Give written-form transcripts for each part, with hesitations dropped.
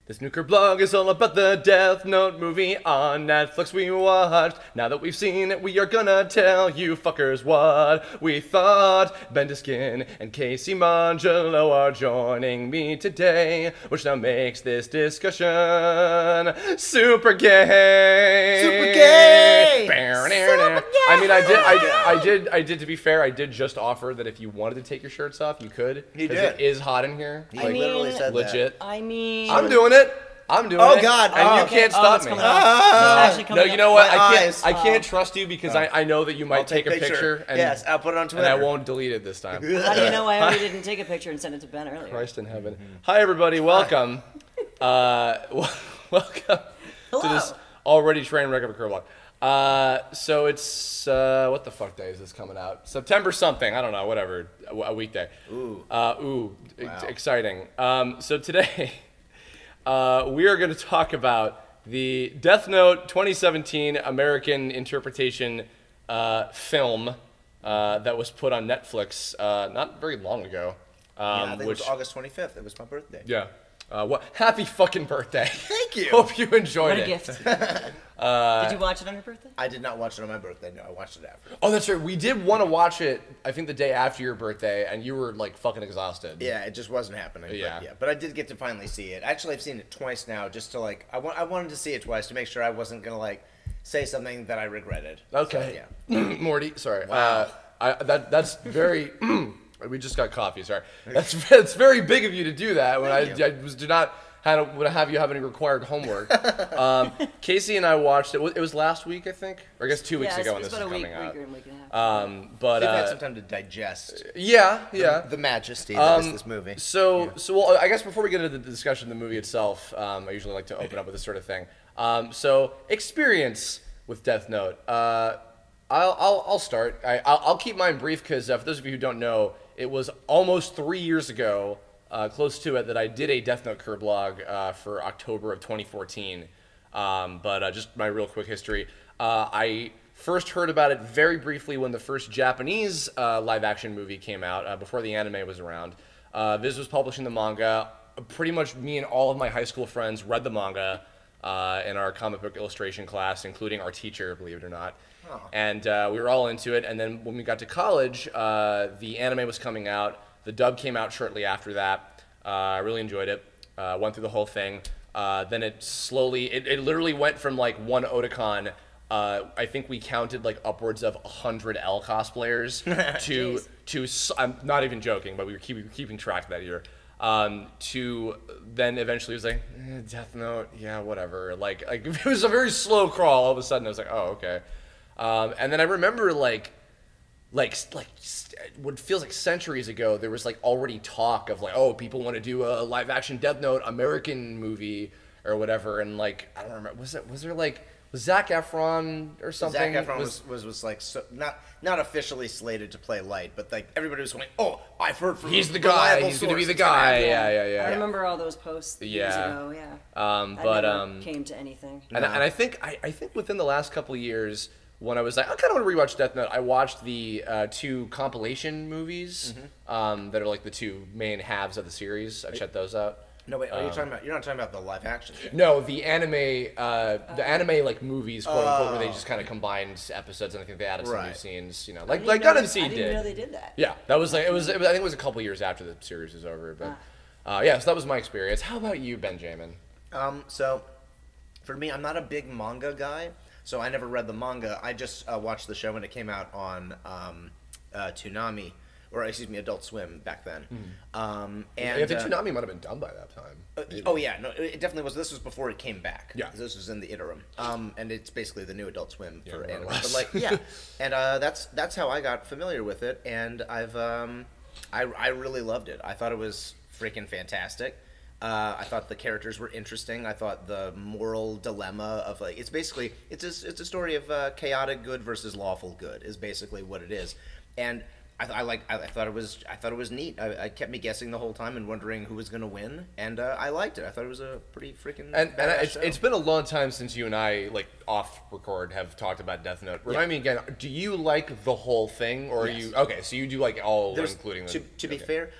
This new Kirblog is all about the Death Note movie on Netflix we watched. Now that we've seen it, we are gonna tell you fuckers what we thought. Ben Diskin and Casey Mongillo are joining me today, which now makes this discussion super gay. Super gay! I mean, I did, to be fair, I did just offer that if you wanted to take your shirts off, you could. He did. It is hot in here. He literally said legit. that. I'm doing it. I'm doing it. Oh, God. And you can't stop me. No, you know what? I can't trust you because I know that you might take a picture. And, yes, I'll put it on Twitter. And I won't delete it this time. How do you know I already didn't take a picture and send it to Ben earlier? Christ in heaven. Hi, everybody. Welcome. Welcome to this already train wreck of a Kirblog. So it's, what the fuck day is this coming out? September something. I don't know. Whatever. A weekday. Ooh. Wow. Exciting. So today... we are going to talk about the Death Note 2017 American interpretation film that was put on Netflix not very long ago. I think it was August 25th. It was my birthday. Yeah. Happy fucking birthday. Thank you. Hope you enjoyed it. What a gift. Did you watch it on your birthday? I did not watch it on my birthday. No, I watched it after. Oh, that's right. We did want to watch it, I think, the day after your birthday, and you were, like, fucking exhausted. Yeah, it just wasn't happening. Yeah. But I did get to finally see it. Actually, I've seen it twice now just to, like, I wanted to see it twice to make sure I wasn't going to, like, say something that I regretted. Okay. So, yeah. Morty, sorry. Wow. That's very... We just got coffee, sorry. That's very big of you to do that when I did not have you have any required homework. Casey and I watched it. It was last week, I think, or I guess 2 weeks ago when this is coming out. Week and a half. But They've had some time to digest. Yeah. The majesty that is this movie. So well, I guess before we get into the discussion of the movie itself, I usually like to open up with this sort of thing. So experience with Death Note. I'll start. I'll keep mine brief because for those of you who don't know, it was almost 3 years ago, close to it, that I did a Death Note Kirblog for October of 2014. But just my real quick history. I first heard about it very briefly when the first Japanese live-action movie came out, before the anime was around. Viz was publishing the manga. Pretty much me and all of my high school friends read the manga in our comic book illustration class, including our teacher, believe it or not. Oh. And we were all into it. And then when we got to college, the anime was coming out. The dub came out shortly after that. I really enjoyed it. Went through the whole thing. Then it slowly, it literally went from like one Otakon. I think we counted like upwards of 100 L cosplayers to I'm not even joking, but we were keeping track of that year. To then eventually it was like, Death Note, yeah, whatever. Like it was a very slow crawl. All of a sudden I was like, oh, okay. And then I remember like what feels like centuries ago, there was like already talk of like, oh, people want to do a live action Death Note American movie or whatever. And like, I don't remember, was Zac Efron or something? Zac Efron was like not officially slated to play Light, but like everybody was going, oh, I've heard from he's the guy. He's going to be the guy. Yeah. I remember all those posts years ago. Yeah. But never came to anything. And I think within the last couple of years, when I was like, I kind of want to rewatch Death Note, I watched the 2 compilation movies that are like the 2 main halves of the series. I checked those out. No, wait, you're not talking about the live action. No, the anime like movies, quote unquote, where they just kind of combined episodes, and I think they added some new scenes, you know, like Gun and Seed did. I didn't know they did that. Yeah, that was like I think it was a couple years after the series was over, but yeah, so that was my experience. How about you, Benjamin? So for me, I'm not a big manga guy, so I never read the manga. I just watched the show when it came out on Toonami. Or excuse me, Adult Swim back then. And I think Toonami might have been done by that time. Oh yeah, no, it definitely was. This was before it came back. Yeah, this was in the interim. And it's basically the new Adult Swim for anime. But like, yeah, and that's how I got familiar with it, and I really loved it. I thought it was freaking fantastic. I thought the characters were interesting. I thought the moral dilemma of like it's a story of chaotic good versus lawful good is basically what it is, and. I thought it was neat. It kept me guessing the whole time and wondering who was going to win, and I liked it. I thought it was a pretty freaking it's been a long time since you and I like off record have talked about Death Note. Remind me again. Do you like the whole thing, or are you okay? So you do like all, including to be fair.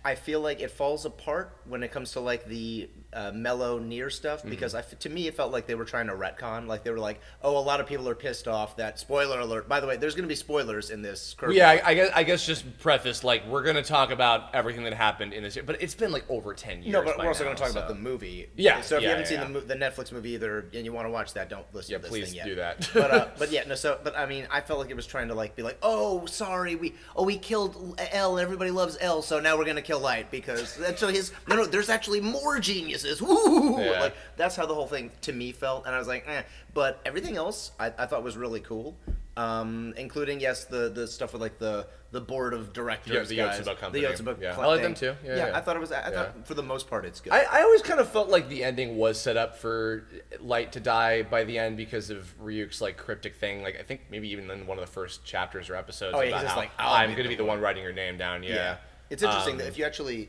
I feel like it falls apart when it comes to like the mellow near stuff because to me it felt like they were trying to retcon. Like they were like, oh, a lot of people are pissed off that spoiler alert. By the way, there's going to be spoilers in this. Yeah, I guess just preface like we're going to talk about everything that happened in this, but it's been like over 10 years. No, but we're also going to talk about the movie. Yeah. So if you haven't yeah. seen the Netflix movie either, and you want to watch that, don't listen to this please thing yet. do that. But yeah, no. So, but I mean, I felt like it was trying to like be like, oh, sorry, we killed L, and everybody loves L, so now we're going to kill Light because actually no, there's actually more geniuses. Woo! Yeah. Like that's how the whole thing to me felt, and I was like, eh. But everything else I thought was really cool, including the stuff with like the board of directors, the guys, Yotsuba company. the Yotsuba. Yeah. I like them too. Yeah. I thought it was. I thought for the most part it's good. I always kind of felt like the ending was set up for Light to die by the end because of Ryuk's like cryptic thing. Like I think maybe even in one of the first chapters or episodes. Oh, yeah, about he's just how like, I'm going to be the one writing your name down. Yeah. It's interesting that if you actually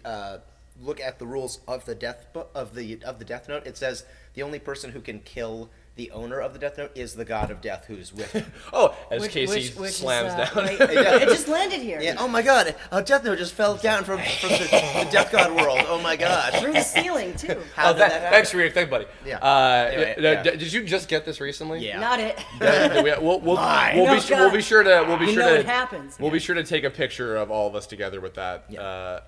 look at the rules of the Death Note, it says the only person who can kill the owner of the Death Note is the god of death who's with him. Oh, as Casey slams down. Right, it just landed here. Yeah. Oh my god, a Death Note just fell down from the Death God world. Oh my god. Through the ceiling too. How did that happen? Thanks, Ryuk. Thanks, buddy. Yeah. Anyway, yeah. Did you just get this recently? Yeah. Not it. We'll be sure to it happens. We'll be sure to take a picture of all of us together with that. Yeah.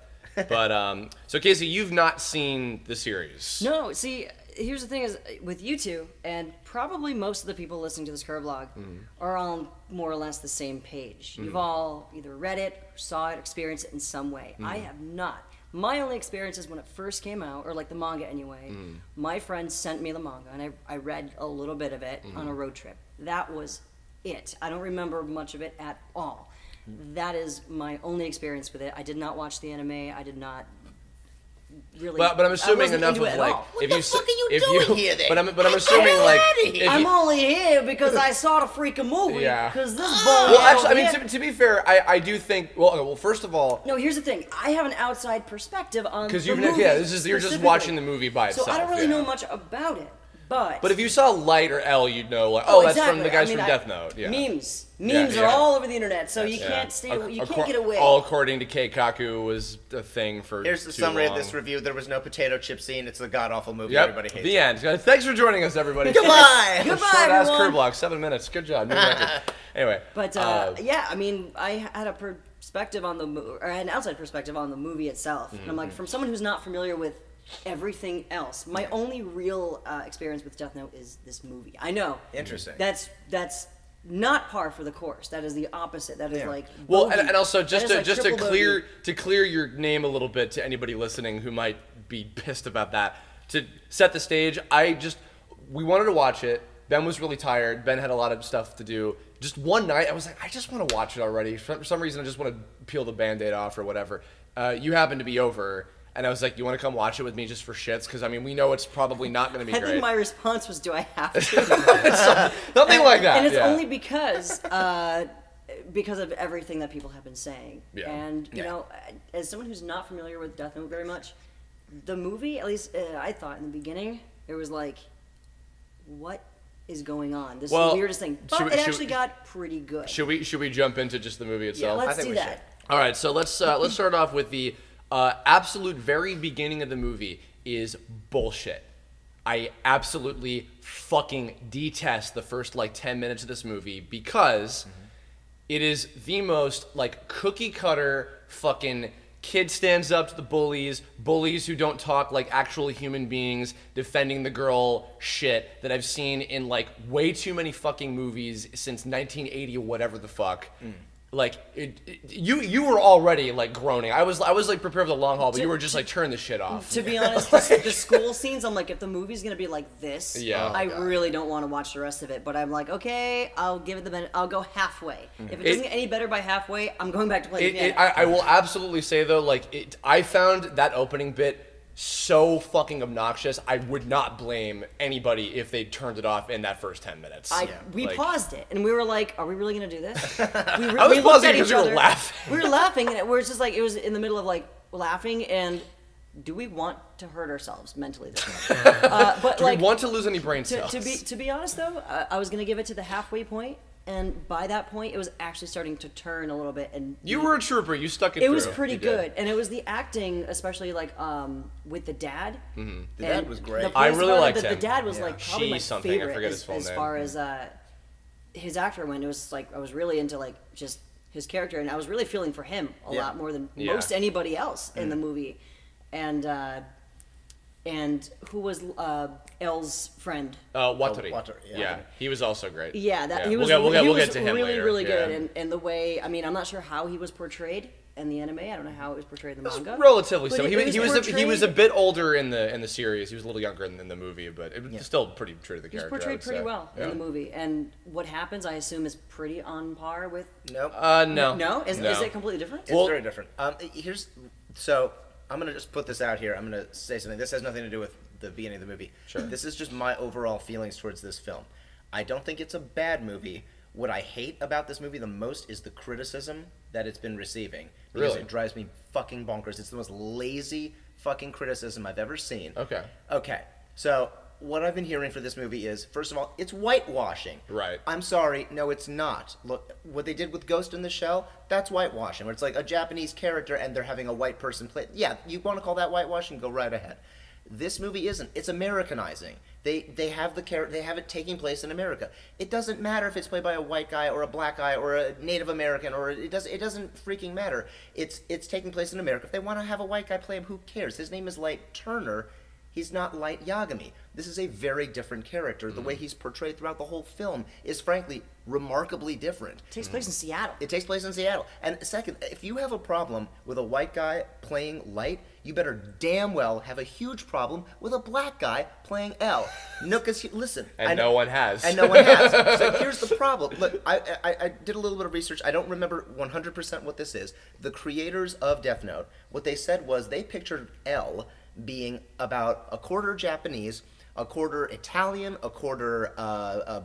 So Casey, you've not seen the series. No, see, here's the thing is with you two, and probably most of the people listening to this Kirblog are on more or less the same page. You've all either read it, saw it, experienced it in some way. I have not. My only experience is when it first came out, or like the manga anyway. My friend sent me the manga, and I read a little bit of it on a road trip. That was it. I don't remember much of it at all. That is my only experience with it. I did not watch the anime. I did not really. But I'm assuming enough of like What the fuck are you doing here then? But I'm assuming like I'm only here because I saw the freaking movie. Yeah. Because this boy. Well, actually, I mean, to be fair, I do think. Well, first of all, no. Here's the thing. I have an outside perspective on because the movie. you're just watching the movie by itself. So I don't really know much about it. But if you saw Light or L, you'd know like, oh, that's exactly. from the guys from Death Note. Yeah. Memes are all over the internet, so you can't get away. All according to Keikaku was a thing for. Here's the summary of this review. There was no potato chip scene. It's a god awful movie. Yep. Everybody hates. The end. Thanks for joining us, everybody. Goodbye. Goodbye, Short-ass everyone. Kirblog, 7 minutes. Good job. New record. Anyway. But yeah, I mean, I had a perspective on an outside perspective on the movie itself, and I'm like, from someone who's not familiar with everything else, my only real experience with Death Note is this movie. I know. Interesting. That's not par for the course. That is the opposite. That is like well, bogey. and also just That is to like triple clear your name a little bit to anybody listening who might be pissed about that. To set the stage, we wanted to watch it. Ben was really tired. Ben had a lot of stuff to do. Just one night, I was like, I just want to watch it already. For some reason, I just want to peel the Band-Aid off or whatever. You happened to be over. And I was like, you want to come watch it with me just for shits? Because, I mean, we know it's probably not going to be great. I think my response was, do I have to? Nothing like that. And it's only because of everything that people have been saying. Yeah. And, you know, as someone who's not familiar with Death Note very much, the movie, at least I thought in the beginning, it was like, what is going on? This is the weirdest thing. But it actually got pretty good. Should we jump into just the movie itself? Yeah, let's do that. All right, so let's start off with the absolute very beginning of the movie is bullshit. I absolutely fucking detest the first like 10 minutes of this movie because it is the most like cookie cutter fucking kid stands up to the bullies who don't talk like actual human beings defending the girl shit that I've seen in like way too many fucking movies since 1980 or whatever the fuck. Like you were already like groaning. I was like prepared for the long haul, but you were just like turn the shit off. To be honest, the school scenes, I'm like, if the movie's gonna be like this, I really don't want to watch the rest of it. But I'm like, okay, I'll give it the benefit. I'll go halfway. If it doesn't get any better by halfway, I'm going back to playing again. I will absolutely say though, like I found that opening bit so fucking obnoxious. I would not blame anybody if they turned it off in that first 10 minutes. We paused it and we were like, "Are we really gonna do this?" I was pausing because we were laughing. We were laughing, and we're just like, it was in the middle of like laughing. And do we want to hurt ourselves mentally this way? But do we want to lose any brain cells? To be honest though, I was gonna give it to the halfway point, and by that point, it was actually starting to turn a little bit. And You were a trooper. You stuck it it through. was pretty You did. good, and it was the acting, especially like with the dad. The dad was great. The I voice really part of liked The him. dad was like probably She my something, I favorite forget his full as name. far as his actor went. It was like I was really into like just his character, and I was really feeling for him a lot more than most anybody else in the movie. And who was Elle's friend? Watari. Watari, Yeah, he was also great. Yeah, he was. We'll he get was to him really, later. really Yeah. good. And the way, I mean, I'm not sure how he was portrayed in the anime. I don't know how it was portrayed in the manga. Relatively But so. it He was portrayed- a bit older in the series. He was a little younger in the movie, but it was still pretty true to the He was character. I portrayed would pretty say. well in the movie. And what happens, I assume, is pretty on par with. Nope. No. No, is No. it completely different? It's very different. So I'm gonna just put this out here. I'm gonna say something. This has nothing to do with the beginning of the movie. Sure. This is just my overall feelings towards this film. I don't think it's a bad movie. What I hate about this movie the most is the criticism that it's been receiving. Because Really? it drives me fucking bonkers. It's the most lazy fucking criticism I've ever seen. Okay. Okay. So what I've been hearing for this movie is, first of all, it's whitewashing. Right. I'm sorry, no, it's not. Look, what they did with Ghost in the Shell, that's whitewashing, where it's like a Japanese character and they're having a white person play. Yeah, you want to call that whitewashing? Go right ahead. This movie isn't. It's Americanizing. They have they have it taking place in America. It doesn't matter if it's played by a white guy or a black guy or a Native American or it doesn't freaking matter. It's taking place in America. If they want to have a white guy play him, who cares? His name is Light Turner. He's not Light Yagami. This is a very different character. The way he's portrayed throughout the whole film is frankly remarkably different. It takes place in Seattle. It takes place in Seattle. And second, if you have a problem with a white guy playing Light, you better damn well have a huge problem with a black guy playing L. No, because listen. And no one has. And no one has. So here's the problem. Look, I did a little bit of research. I don't remember 100% what this is. The creators of Death Note, what they said was they pictured L being about a quarter Japanese, a quarter Italian, a quarter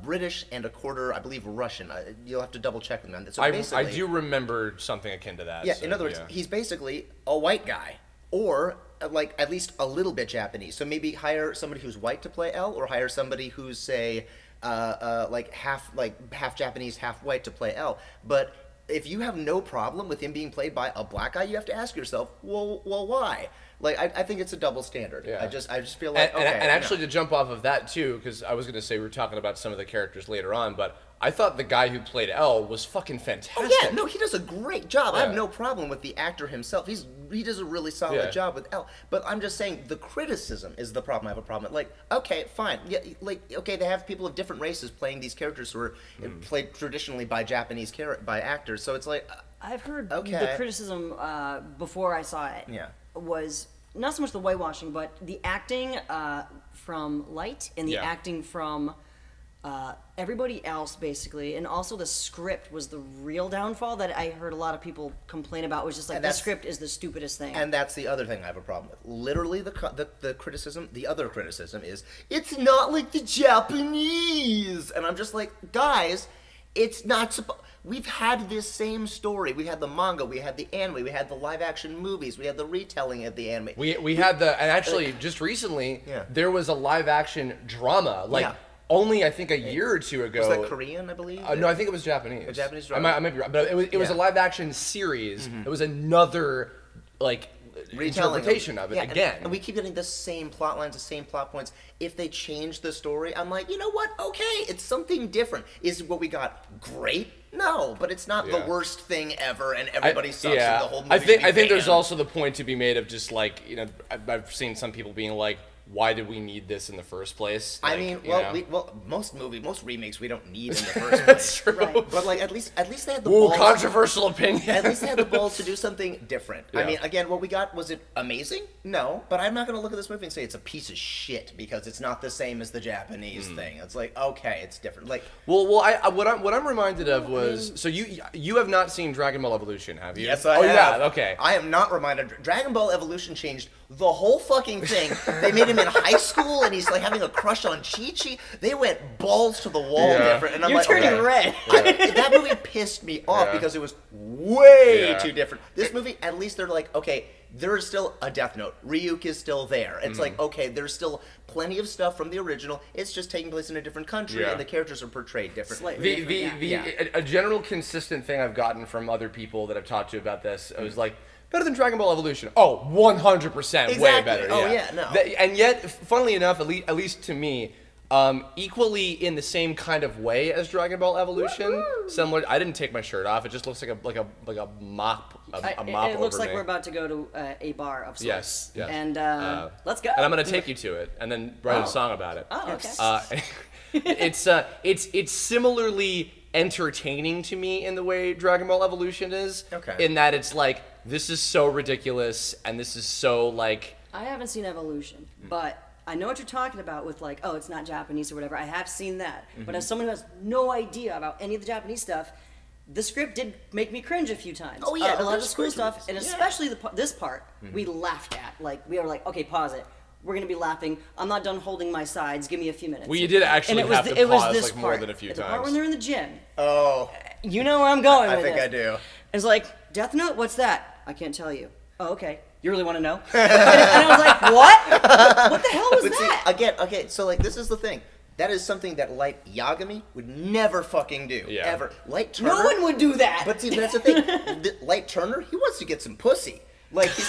British, and a quarter, I believe, Russian. You'll have to double check them on that. So I basically, do remember something akin to that. yeah, so, in other words, he's basically a white guy, or like at least a little bit Japanese. So maybe hire somebody who's white to play L, or hire somebody who's say like half Japanese, half white to play L. But if you have no problem with him being played by a black guy, you have to ask yourself, well, why? Like, I think it's a double standard. Yeah. I just feel like, and okay. actually, to jump off of that too, because I was going to say we were talking about some of the characters later on, but I thought the guy who played L was fucking fantastic. Oh yeah, no, he does a great job. I have Yeah. no problem with the actor himself. He does a really solid Yeah. job with L. But I'm just saying the criticism is the problem. I have a problem with. Like, okay, fine, yeah, like okay, they have people of different races playing these characters who are played traditionally by Japanese by actors. So it's like, I've heard Okay. the criticism before I saw it. Yeah. Was not so much the whitewashing, but the acting from Light and the Yeah. acting from everybody else, basically, and also the script was the real downfall that I heard a lot of people complain about. Was just like And the that's- script is the stupidest thing. and that's the other thing I have a problem with. Literally, the criticism, the other criticism is, it's not like the Japanese. And I'm just like, guys, it's not we've had this same story. We had the manga, we had the anime, we had the live action movies, we had the retelling of the anime. We had and actually just recently Yeah. there was a live action drama like Yeah. only I think a year or two ago. Was that Korean, I believe? No, I think it was Japanese. A Japanese I drama? might be wrong, but it was a Yeah. live action series. It was another like Retelling interpretation of it Yeah, again. and we keep getting the same plot lines, the same plot points. If they change the story, I'm like, you know what? Okay, it's something different. Is what we got great? No, but it's not the Yeah. worst thing ever, and everybody sucks, and the whole movie. I think there's also the point to be made of just like I've seen some people being like, why did we need this in the first place? I Like, mean, you well, know? most remakes we don't need in the first place. That's true. Right. But like, at least they had the Ooh, balls. controversial opinion. At least they had the balls to do something different. I Yeah. mean, again, what we got, was it amazing? No, but I'm not going to look at this movie and say it's a piece of shit because it's not the same as the Japanese thing. It's like, okay, it's different. Like, Well, what I'm reminded of was so you have not seen Dragon Ball Evolution, have you? yes, I oh, have. Yeah, okay. I am not reminded. Dragon Ball Evolution changed the whole fucking thing. They made him in high school, and he's like having a crush on Chi-Chi. They went balls to the wall Yeah. different, and I'm You're like, turning okay. red. That movie pissed me off Yeah. because it was way Yeah. too different. This movie, at least they're like, okay, there's still a Death Note. Ryuk is still there. It's like, okay, there's still plenty of stuff from the original. It's just taking place in a different country, and the characters are portrayed differently. A general consistent thing I've gotten from other people that I've talked to about this, I was like, better than Dragon Ball Evolution. Oh, 100% way better. Oh, yeah, no. And yet, funnily enough, at least to me, equally in the same kind of way as Dragon Ball Evolution. Similar, I didn't take my shirt off. It just looks like a mop. It looks like we're about to go to a bar of sorts. Yes. And let's go. And I'm gonna take you to it, and then write a song about it. Oh, okay. It's similarly entertaining to me in the way Dragon Ball Evolution is. Okay. In that it's like, this is so ridiculous, and this is so like. I haven't seen Evolution, but I know what you're talking about with like, oh, it's not Japanese or whatever. I have seen that. But as someone who has no idea about any of the Japanese stuff, the script did make me cringe a few times. Oh, yeah. A lot of the school stuff, and especially this part, we laughed at. Like, we were like, okay, pause it. We're going to be laughing. I'm not done holding my sides. Give me a few minutes. Well, you did actually have to pause like more than a few times. The part when they're in the gym. Oh. You know where I'm going with I think this. I do. It's like, Death Note? What's that? I can't tell you. Oh, okay. You really want to know? and I was like, what? What the hell was that? See, again, okay, so like this is the thing. That is something that Light Yagami would never fucking do. Yeah. Ever. Light Turner. No one would do that. But see, that's the thing. Light Turner, he wants to get some pussy. Like, he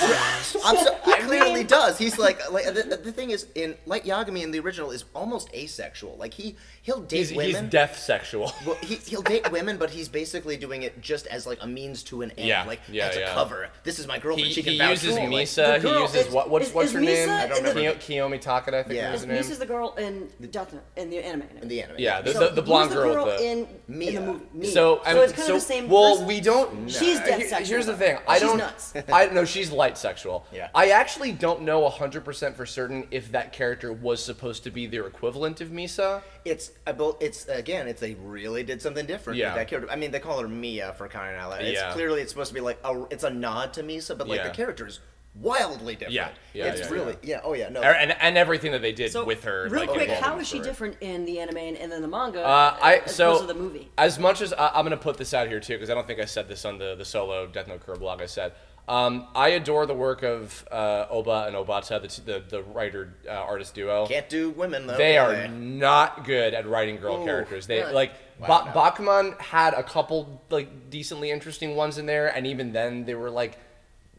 clearly does. He's like the thing is, in Light Yagami in the original is almost asexual. Like he'll date women. He's death sexual. Well, he'll date women, but he's basically doing it just as like a means to an end. As a cover. This is my girlfriend. She can he vouch uses for me. Misa. He uses what's her name? I don't remember. Kiyomi Takada, I think was her name. Misa's the girl in Death Note, in the anime. In the anime. Yeah, So the blonde who's the girl. in the movie. Mia. So it's kind of the same person? we don't. She's death sexual. Here's the thing. She's nuts. I know she's light sexual. Yeah. I actually don't know 100% for certain if that character was supposed to be their equivalent of Misa. They really did something different Yeah. with that character. I mean, they call her Mia for crying out loud. Yeah. It's supposed to be like it's a nod to Misa, but like the character is wildly different. No. And everything that they did So, with her. real like, quick, involved in how the is she story. different in the anime and then the manga as so opposed to the movie? As much as I'm going to put this out here too, because I don't think I said this on the solo Death Note Kirblog. I said I adore the work of Oba and Obata, the writer artist duo. Can't do women though. They are not good at writing girl characters. They really? Bakuman had a couple like decently interesting ones in there, and even then they were like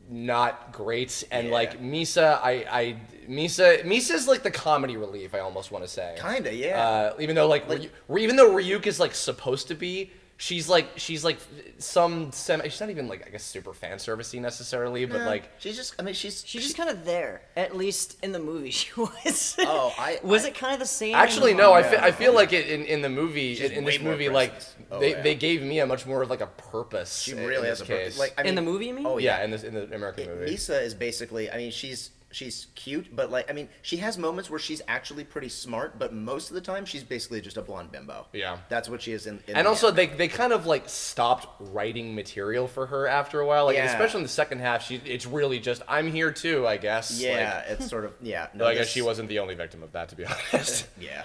not great. And like Misa, Misa's like the comedy relief. I almost want to say. Kinda, yeah. Even though even though Ryuk is like supposed to be. She's like she's not even like I guess super fan servicey necessarily, but like she's She's just kind of there. At least in the movie, she was. Oh, was it kind of the same? Actually, no. I feel like in the movie She's in way this more movie like presence. they gave Mia much more of like a purpose. She really has a purpose. Like in the movie, you mean? Oh yeah, in the American movie. Misa is basically. I mean, she's cute, but like I mean, she has moments where she's actually pretty smart, but most of the time she's basically just a blonde bimbo. Yeah, that's what she is in and also they kind of like stopped writing material for her after a while. Like especially in the second half, it's really just I'm here too, I guess. Yeah, like, it's sort of No, I guess she wasn't the only victim of that, to be honest. Yeah.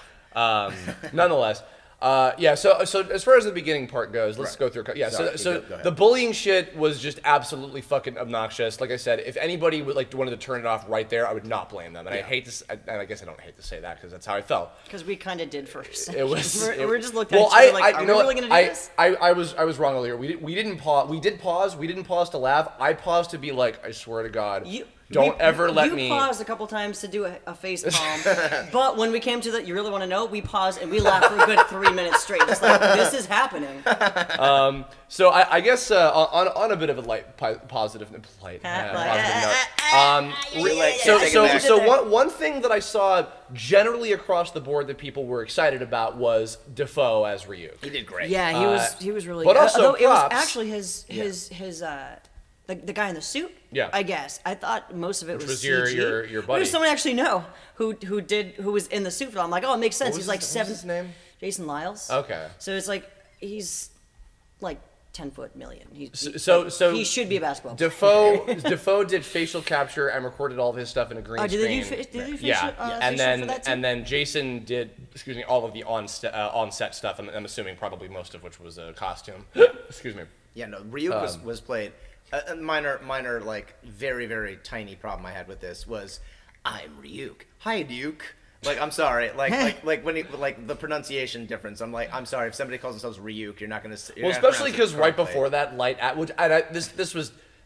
Nonetheless. So as far as the beginning part goes, let's go through. Yeah, Sorry, so go ahead. the bullying shit was just absolutely fucking obnoxious. Like I said, if anybody wanted to turn it off right there, I would not blame them. And I hate to, and I guess I don't hate to say that because that's how I felt. Because we kind of did first. It was. We're just looking at each other like, are we really gonna do this? I was wrong earlier. We didn't pause. We did pause. We didn't pause to laugh. I paused to be like, I swear to God. Don't ever let me. You paused a couple times to do a face palm, but when we came to the, you really want to know, we paused and we laughed for a good 3 minutes straight. It's like, this is happening. So I guess on a bit of a light positive note. One thing that I saw generally across the board that people were excited about was Defoe as Ryuk. He did great. Yeah, he was really but good. also Although it was props. actually his the guy in the suit. Yeah. I guess I thought most of it was was CG. your buddy. There's someone I actually know who was in the suit. I'm like, oh, it makes sense. He's like what was seven. his name? Jason Lyles. Okay. So it's like he's like 10-foot million. So he should be a basketball player. Defoe did facial capture and recorded all of his stuff in a green screen. Did they do yeah, facial for that too? and then Jason did all of the on-set stuff. I'm assuming probably most of which was a costume. Excuse me. Yeah, no, Ryuk was played A minor, like very, very tiny problem I had with this was, I'm Ryuk. Hi, Duke. Like, I'm sorry. Like when like the pronunciation difference. I'm like, I'm sorry if somebody calls themselves Ryuk, you're not gonna. Well, especially because right before that, Light at which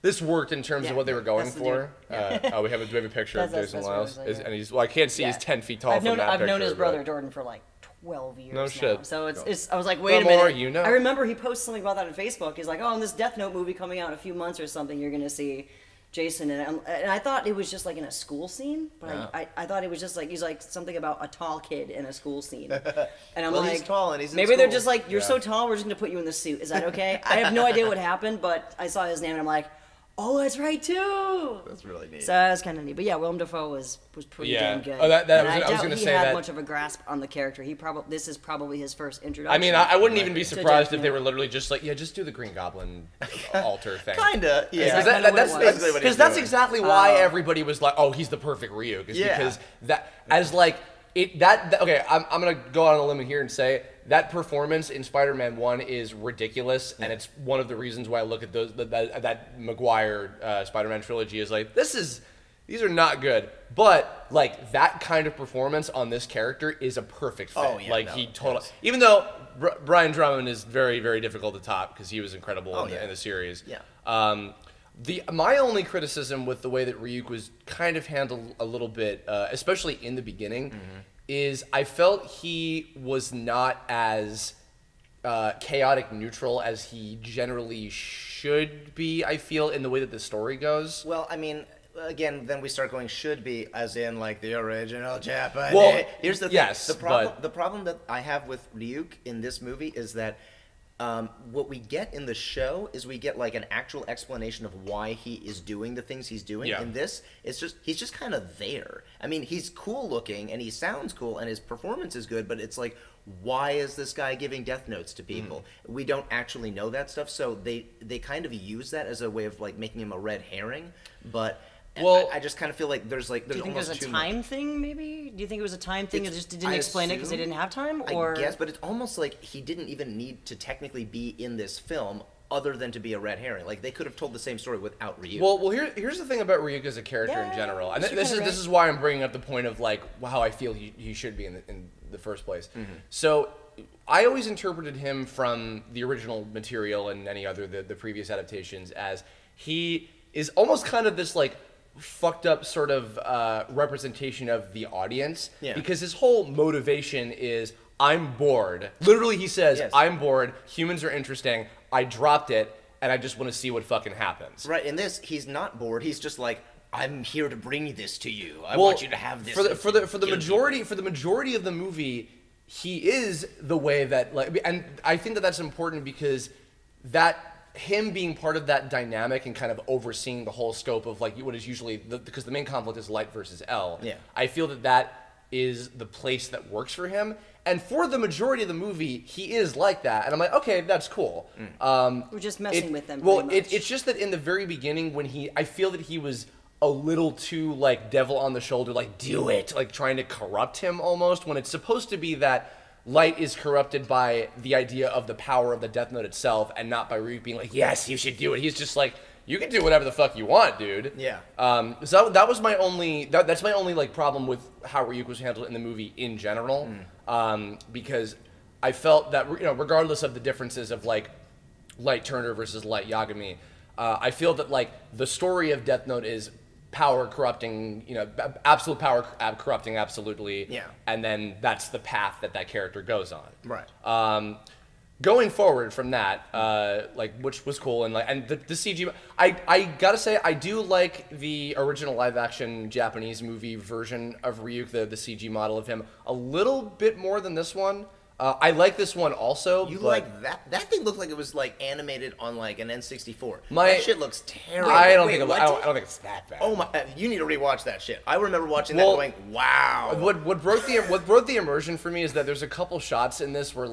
this worked in terms of what they were going for. Oh, we have a picture of Jason Lyles, and he's I can't see he's 10 feet tall I've from that picture. I've known his brother Jordan for like 12 years now. Shit. So it's I was like, wait a minute. I remember he posted something about that on Facebook. He's like, oh, in this Death Note movie coming out in a few months or something, you're gonna see Jason and I thought it was just like in a school scene, but I thought it was just like he's like something about a tall kid in a school scene, and I'm like, he's tall and he's in maybe school. They're just like, you're so tall, we're just gonna put you in the suit. Is that okay? I have no idea what happened, but I saw his name and I'm like, oh, that's right too. That's really neat. So that's kind of neat. But yeah, Willem Dafoe was pretty damn good. Oh, I was going to say that. He had much of a grasp on the character. This is probably his first introduction. I mean, I wouldn't even be surprised if they were literally just like, just do the Green Goblin alter thing. Kinda, yeah. That's basically what because that's exactly why everybody was like, oh, he's the perfect Ryuk. Because that as like okay, I'm gonna go out on a limb here and say that performance in Spider-Man 1 is ridiculous, and it's one of the reasons why I look at that Maguire Spider-Man trilogy is like, these are not good. But like that kind of performance on this character is a perfect fit. Oh, yeah, he totally, even though Brian Drummond is very, very difficult to top because he was incredible in the series. Yeah. My only criticism with the way that Ryuk was kind of handled a little bit, especially in the beginning, is I felt he was not as chaotic neutral as he generally should be, I feel, in the way that the story goes. Well, I mean, again, then we start going should be, as in like the original Japanese. Well, here's the thing. yes, the problem that I have with Ryuk in this movie is that what we get in the show is we get like an actual explanation of why he is doing the things he's doing. In this, he's just kind of there. I mean, he's cool looking and he sounds cool and his performance is good, but it's like, why is this guy giving death notes to people? We don't actually know that stuff, so they kind of use that as a way of like making him a red herring, but. Well, I just kind of feel like there's do you think there's a time thing, maybe? Do you think it was a time thing? It just didn't explain it because they didn't have time? Or? I guess, but it's almost like he didn't even need to technically be in this film other than to be a red herring. Like, they could have told the same story without Ryuk. Well, here's the thing about Ryuk as a character in general. And this is why I'm bringing up the point of, like, how I feel he should be in the first place. So I always interpreted him from the original material and any other, the previous adaptations, as he is almost kind of this, like, fucked up sort of representation of the audience because his whole motivation is I'm bored. Literally he says I'm bored, humans are interesting, I dropped it and I just want to see what fucking happens. Right, in this he's not bored, he's just like I'm here to bring this to you. I want you to have this. For the majority of the movie he is the way that like, and I think that that's important because that him being part of that dynamic and kind of overseeing the whole scope of like what is usually because the main conflict is Light versus L. Yeah. I feel that is the place that works for him, and for the majority of the movie, he is like that, and I'm like, okay, that's cool. We're just messing with them. Well, it's just that in the very beginning when I feel that he was a little too like devil on the shoulder, like do it, like trying to corrupt him almost when it's supposed to be that. Light is corrupted by the idea of the power of the Death Note itself and not by Ryuk being like, yes, you should do it. He's just like, you can do whatever the fuck you want, dude. Yeah. So that was my only, that's my only like problem with how Ryuk was handled in the movie in general. Because I felt that, regardless of the differences of like Light Turner versus Light Yagami, I feel that like the story of Death Note is power corrupting, absolute power corrupting absolutely. Yeah. And then that's the path that character goes on. Right. Going forward from that, which was cool, and the CG, I gotta say I do like the original live action Japanese movie version of Ryuk, the CG model of him, a little bit more than this one. I like this one also. You like that? That thing looked like it was like animated on like an N64. That shit looks terrible. I don't think it's that bad. Oh my! You need to rewatch that shit. I remember watching that going, "Wow." What broke the immersion for me is that there's a couple shots in this where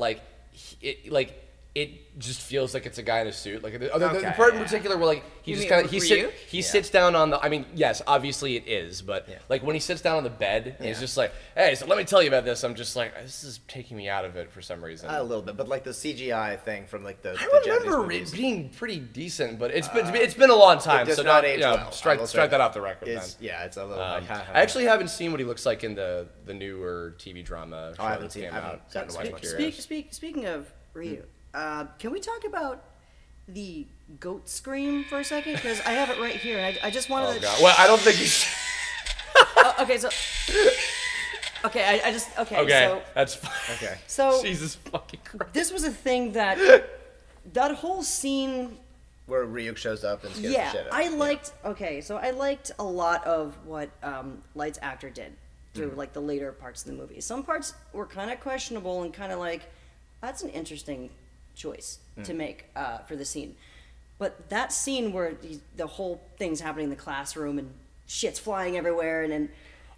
it just feels like it's a guy in a suit. Like the part in particular where like he just kind of he sits down on the. I mean, yes, obviously it is, but like when he sits down on the bed, and he's just like, "Hey, so let me tell you about this." I'm just like, this is taking me out of it for some reason. A little bit, but like the CGI thing from like the. I remember it being pretty decent, but it's been a long time, so not strike that off the record. Yeah, it's a little. I actually haven't seen what he looks like in the newer TV drama. I haven't seen. I haven't gotten to watch it. Speaking of Ryu. Can we talk about the goat scream for a second? Because I have it right here, and I just wanted to... God. Well, I don't think you should... okay, so... Okay, Okay, so... That's fine. Okay. So... Jesus fucking Christ. This was a thing that... That whole scene... Where Ryuk shows up and scares the shit out of him. I liked a lot of what Light's actor did through, like, the later parts of the movie. Some parts were kind of questionable and kind of like, that's an interesting... choice to make for the scene, but that scene where the whole thing's happening in the classroom and shit's flying everywhere and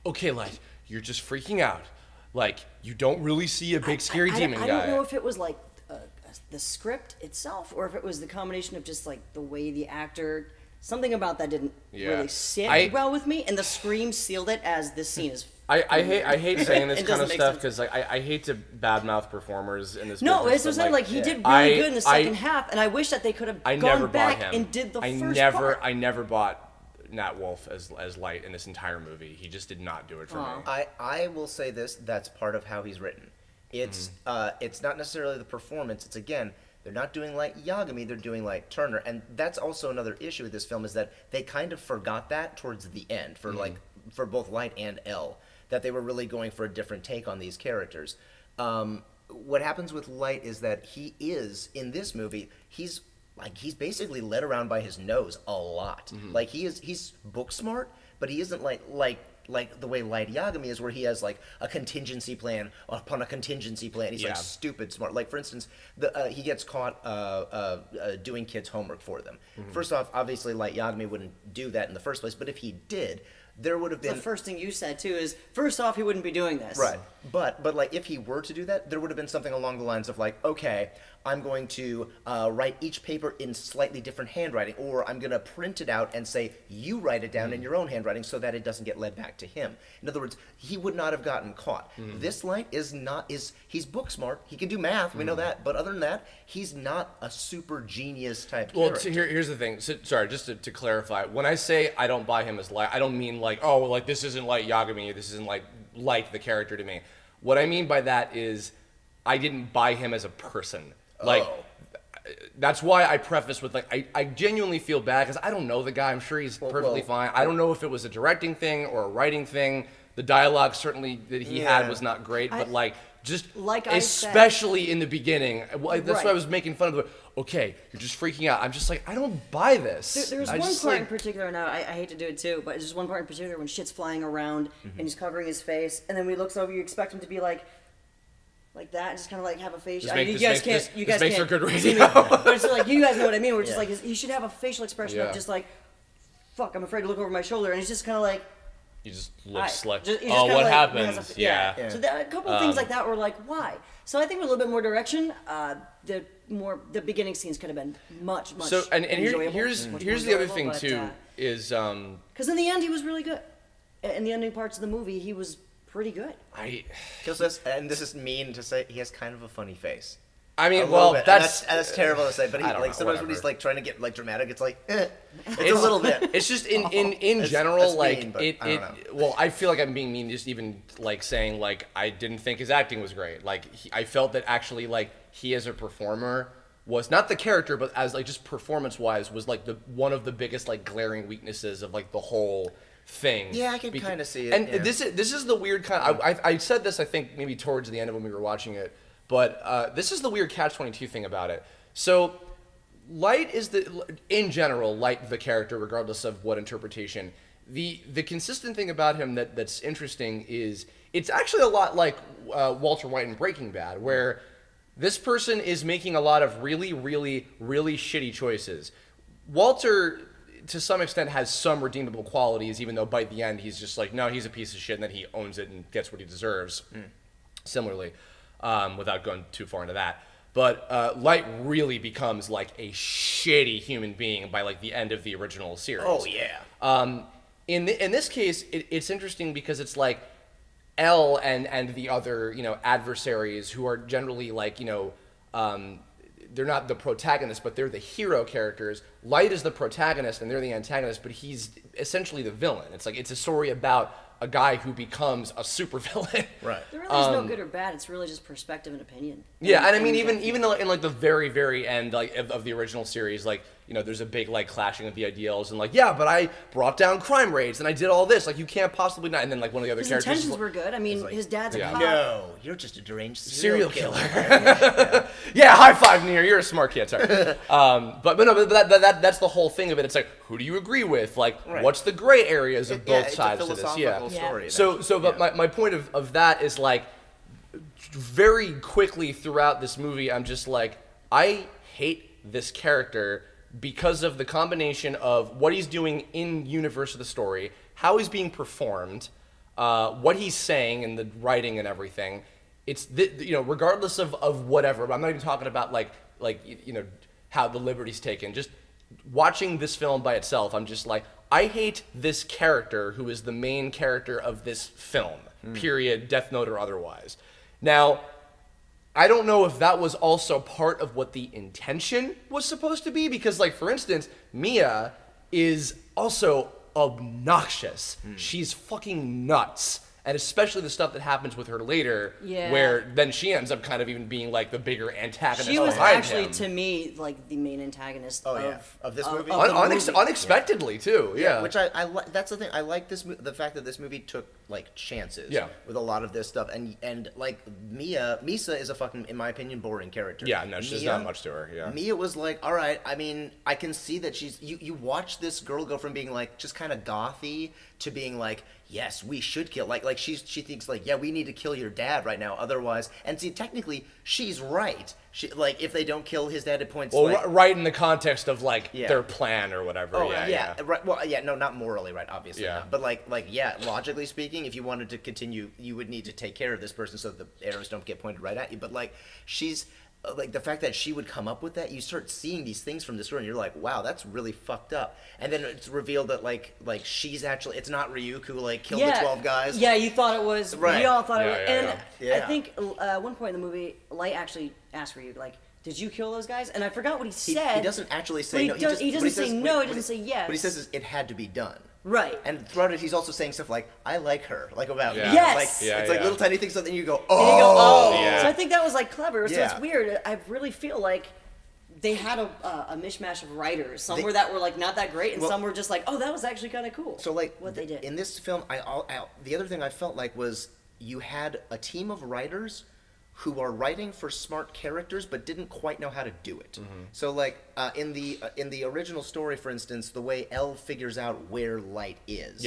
okay, Light, you're just freaking out. Like you don't really see a big scary demon guy. I don't know if it was like the script itself or if it was the combination of just like the way the actor. Something about that didn't really sit well with me, and the scream sealed it as this scene is. I hate saying this kind of stuff because like I hate to badmouth performers in this. No, it's just like he did really good in the second half, and I wish that they could have gone back and did the first part. I never bought Nat Wolff as Light in this entire movie. He just did not do it for me. I will say this: that's part of how he's written. It's it's not necessarily the performance. It's again. They're not doing Light Yagami, they're doing Light Turner. And that's also another issue with this film is that they kind of forgot that towards the end for for both Light and L, that they were really going for a different take on these characters. What happens with Light is that he is, in this movie, he's basically led around by his nose a lot. Like he's book smart, but he isn't like the way Light Yagami is, where he has like a contingency plan upon a contingency plan. He's like stupid smart. Like for instance, he gets caught doing kids' homework for them. First off, obviously Light Yagami wouldn't do that in the first place, but if he did, there would have been... The first thing you said, too, is, first off, he wouldn't be doing this. Right. But like, if he were to do that, there would have been something along the lines of, like, okay, I'm going to write each paper in slightly different handwriting, or I'm going to print it out and say, you write it down in your own handwriting so that it doesn't get led back to him. In other words, he would not have gotten caught. This Light he's book smart. He can do math, we know that. But other than that, he's not a super genius type character. Well, here's the thing. So, sorry, just to clarify. When I say I don't buy him as Light, I don't mean like, oh, like this isn't Light Yagami, this isn't like Light the character to me. What I mean by that is I didn't buy him as a person. Like, that's why I preface with, like, I genuinely feel bad because I don't know the guy. I'm sure he's perfectly fine. I don't know if it was a directing thing or a writing thing. The dialogue certainly that he had was not great, but, like, just like especially in the beginning. That's why I was making fun of the, okay, you're just freaking out. I'm just like, I don't buy this. There's one part in particular, now I hate to do it too, but there's just one part in particular when shit's flying around and he's covering his face, and then when he looks over, you expect him to be like that, and just kind of like have a facial. You guys can't for good radio. But it's like, you guys know what I mean. We're just like, he should have a facial expression of just like, fuck, I'm afraid to look over my shoulder, and he's just kind of like. He just looks like, oh, what happens? Yeah. So a couple of things like that were like, why? So I think with a little bit more direction, the beginning scenes could have been much so and enjoyable, here's the other thing too is because in the end he was really good. In the ending parts of the movie, he was pretty good. And this is mean to say, he has kind of a funny face. I mean, well, that's terrible to say, but he like sometimes when he's like trying to get like dramatic, it's like it's a little bit. It's just in general, like mean, well, I feel like I'm being mean, just even like saying like I didn't think his acting was great. Like I felt that actually like he as a performer was not the character, but as like just performance wise was like one of the biggest like glaring weaknesses of like the whole thing. Yeah, I can kind of see it. And this is the weird kind. I said this I think maybe towards the end of when we were watching it. But this is the weird catch-22 thing about it. So, Light is in general, Light the character, regardless of what interpretation. The consistent thing about him that's interesting is it's actually a lot like Walter White in Breaking Bad, where this person is making a lot of really, really, really shitty choices. Walter, to some extent, has some redeemable qualities, even though by the end he's just like, no, he's a piece of shit, and then he owns it and gets what he deserves. Similarly. Without going too far into that. But Light really becomes like a shitty human being by like the end of the original series. Oh yeah. In this case, it's interesting because it's like L and the other adversaries who are generally like they're not the protagonist, but they're the hero characters. Light is the protagonist and they're the antagonist, but he's essentially the villain. It's like it's a story about a guy who becomes a supervillain. Right. There really is no good or bad. It's really just perspective and opinion. Yeah, and I mean, even in like the very, very end like of the original series, like there's a big like clashing of the ideals, and like but I brought down crime rates and I did all this. Like you can't possibly not. And then like one of the other His characters. intentions were good. I mean, his dad's a cop. No, you're just a deranged serial killer. Yeah, high five, Near. You're a smart kid. Sorry. But that's the whole thing of it. It's like, who do you agree with? Like, what's the gray areas of both sides of this? Yeah. Story. But my point of that is like, very quickly throughout this movie, I'm just like, I hate this character because of the combination of what he's doing in universe of the story, how he's being performed, what he's saying and the writing and everything. It's regardless of whatever. But I'm not even talking about like how the liberty's taken. Just watching this film by itself, I'm just like, I hate this character who is the main character of this film. Period. Death Note or otherwise. Now, I don't know if that was also part of what the intention was supposed to be, because, like, for instance, Mia is also obnoxious. She's fucking nuts. And especially the stuff that happens with her later, where then she ends up kind of even being, like, the bigger antagonist She was behind actually, him. to me, like, the main antagonist of this movie? Unexpectedly, too, yeah. Which I that's the thing. I like the fact that this movie took, like, chances with a lot of this stuff. And like, Misa is a fucking, in my opinion, boring character. Yeah, no, she's not much to her, yeah. Mia was like, all right, I mean, I can see that she's, you watch this girl go from being, like, just kind of gothy to being like, yes, we should kill. Like she thinks like, yeah, we need to kill your dad right now, otherwise. And see, technically, she's right. She, like, if they don't kill his dad at points. Well, like, right in the context of like their plan or whatever. Oh yeah. Right. Well, yeah, no, not morally right, obviously. Yeah. Not. But like logically speaking, if you wanted to continue, you would need to take care of this person so the arrows don't get pointed right at you. But like, she's. Like, the fact that she would come up with that, you start seeing these things from this story, and you're like, wow, that's really fucked up. And then it's revealed that, like she's actually, it's not Ryuk who, like, killed the 12 guys. Yeah, you thought it was. Right. We all thought it was. Yeah. And I think at one point in the movie, Light actually asked Ryuk, like, did you kill those guys? And I forgot what he said. He doesn't actually say no. He doesn't say no, he doesn't say yes. What he says is, it had to be done. Right. And throughout it, he's also saying stuff like, I like her, like about me. Yes. Like, it's like little tiny things, and then you go, oh. So I think that was, like, clever. So it's weird. I really feel like they had a mishmash of writers. Some were that were, like, not that great, and some were just like, oh, that was actually kind of cool. So, like, what they did. In this film, the other thing I felt like was you had a team of writers who are writing for smart characters but didn't quite know how to do it. So, like, in the original story, for instance, the way L figures out where Light is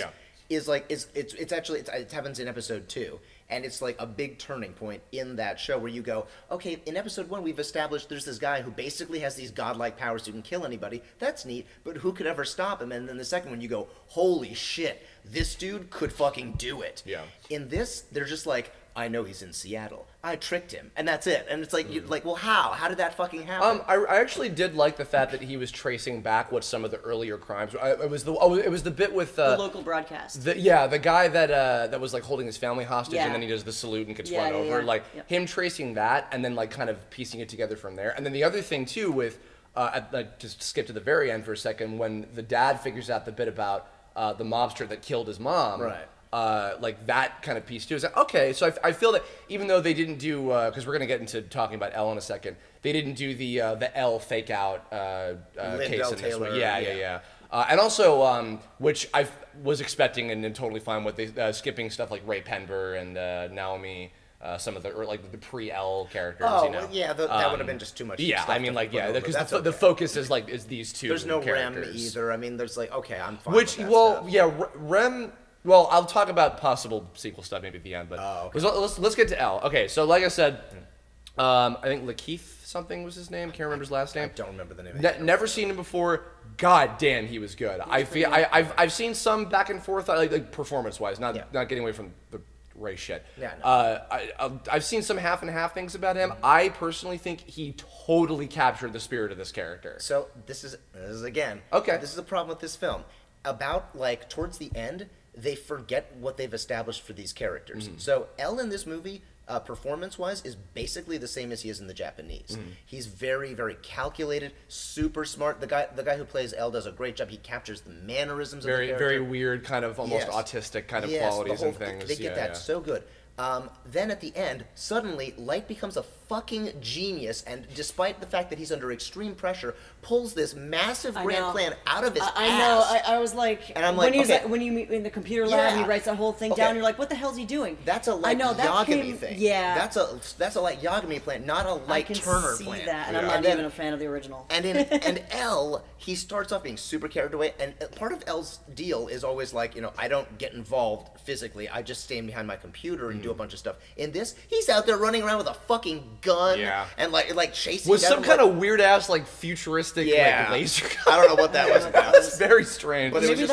it's actually it happens in episode 2, and it's like a big turning point in that show where you go, okay, in episode 1 we've established there's this guy who basically has these godlike powers who can kill anybody. That's neat, but who could ever stop him? And then the second one you go, holy shit, this dude could fucking do it. Yeah. In this, they're just like, I know he's in Seattle. I tricked him, and that's it. And it's like, you're like, well, how? How did that fucking happen? I actually did like the fact that he was tracing back what some of the earlier crimes. It was the bit with the local broadcast. The guy that was like holding his family hostage, and then he does the salute and gets run over. Like him tracing that, and then like kind of piecing it together from there. And then the other thing too with, just skip to the very end for a second, when the dad figures out the bit about the mobster that killed his mom. Right. Like that kind of piece too. Is like, okay, so I feel that even though they didn't do, because we're gonna get into talking about L in a second, they didn't do the L fake out case in this one. Yeah. And also, which I was expecting and totally fine with, they skipping stuff like Ray Penber and Naomi. Some of the the pre-L characters. Oh, you know? That would have been just too much. Yeah, I mean, because the focus is is these two. There's no characters. Rem either. I mean, there's like, okay, I'm fine. Which, with that stuff. Rem. Well, I'll talk about possible sequel stuff maybe at the end, but let's get to L. Okay, so like I said, I think Lakeith something was his name. Can't remember his last name. I don't remember the name. Never seen him before. God damn, he was good. I've seen some back and forth, like performance wise, not getting away from the Ray shit. Yeah, I've seen some half and half things about him. I personally think he totally captured the spirit of this character. So this is again. Okay. This is the problem with this film. About like towards the end, they forget what they've established for these characters. So L in this movie, performance-wise, is basically the same as he is in the Japanese. He's very, very calculated, super smart. The guy who plays L does a great job. He captures the mannerisms of the character. Very weird, kind of almost autistic kind of qualities and things. They get that so good. Then at the end, suddenly, Light becomes a fucking genius, and despite the fact that he's under extreme pressure, pulls this massive grand plan out of his ass. I know. I was like, and I'm like, when you meet in the computer lab, he writes that whole thing down. You're like, what the hell's he doing? That's a Light Yagami thing. Yeah, that's a Light Yagami plan, not a Light Turner plan. I can see that, and I'm not even a fan of the original. And L, he starts off being super carried away, and part of L's deal is always like, I don't get involved physically. I just stand behind my computer and do a bunch of stuff. In this, he's out there running around with a fucking gun and like chasing. With some kind of weird ass like futuristic like laser gun. I don't know what that was about. It's very strange. But maybe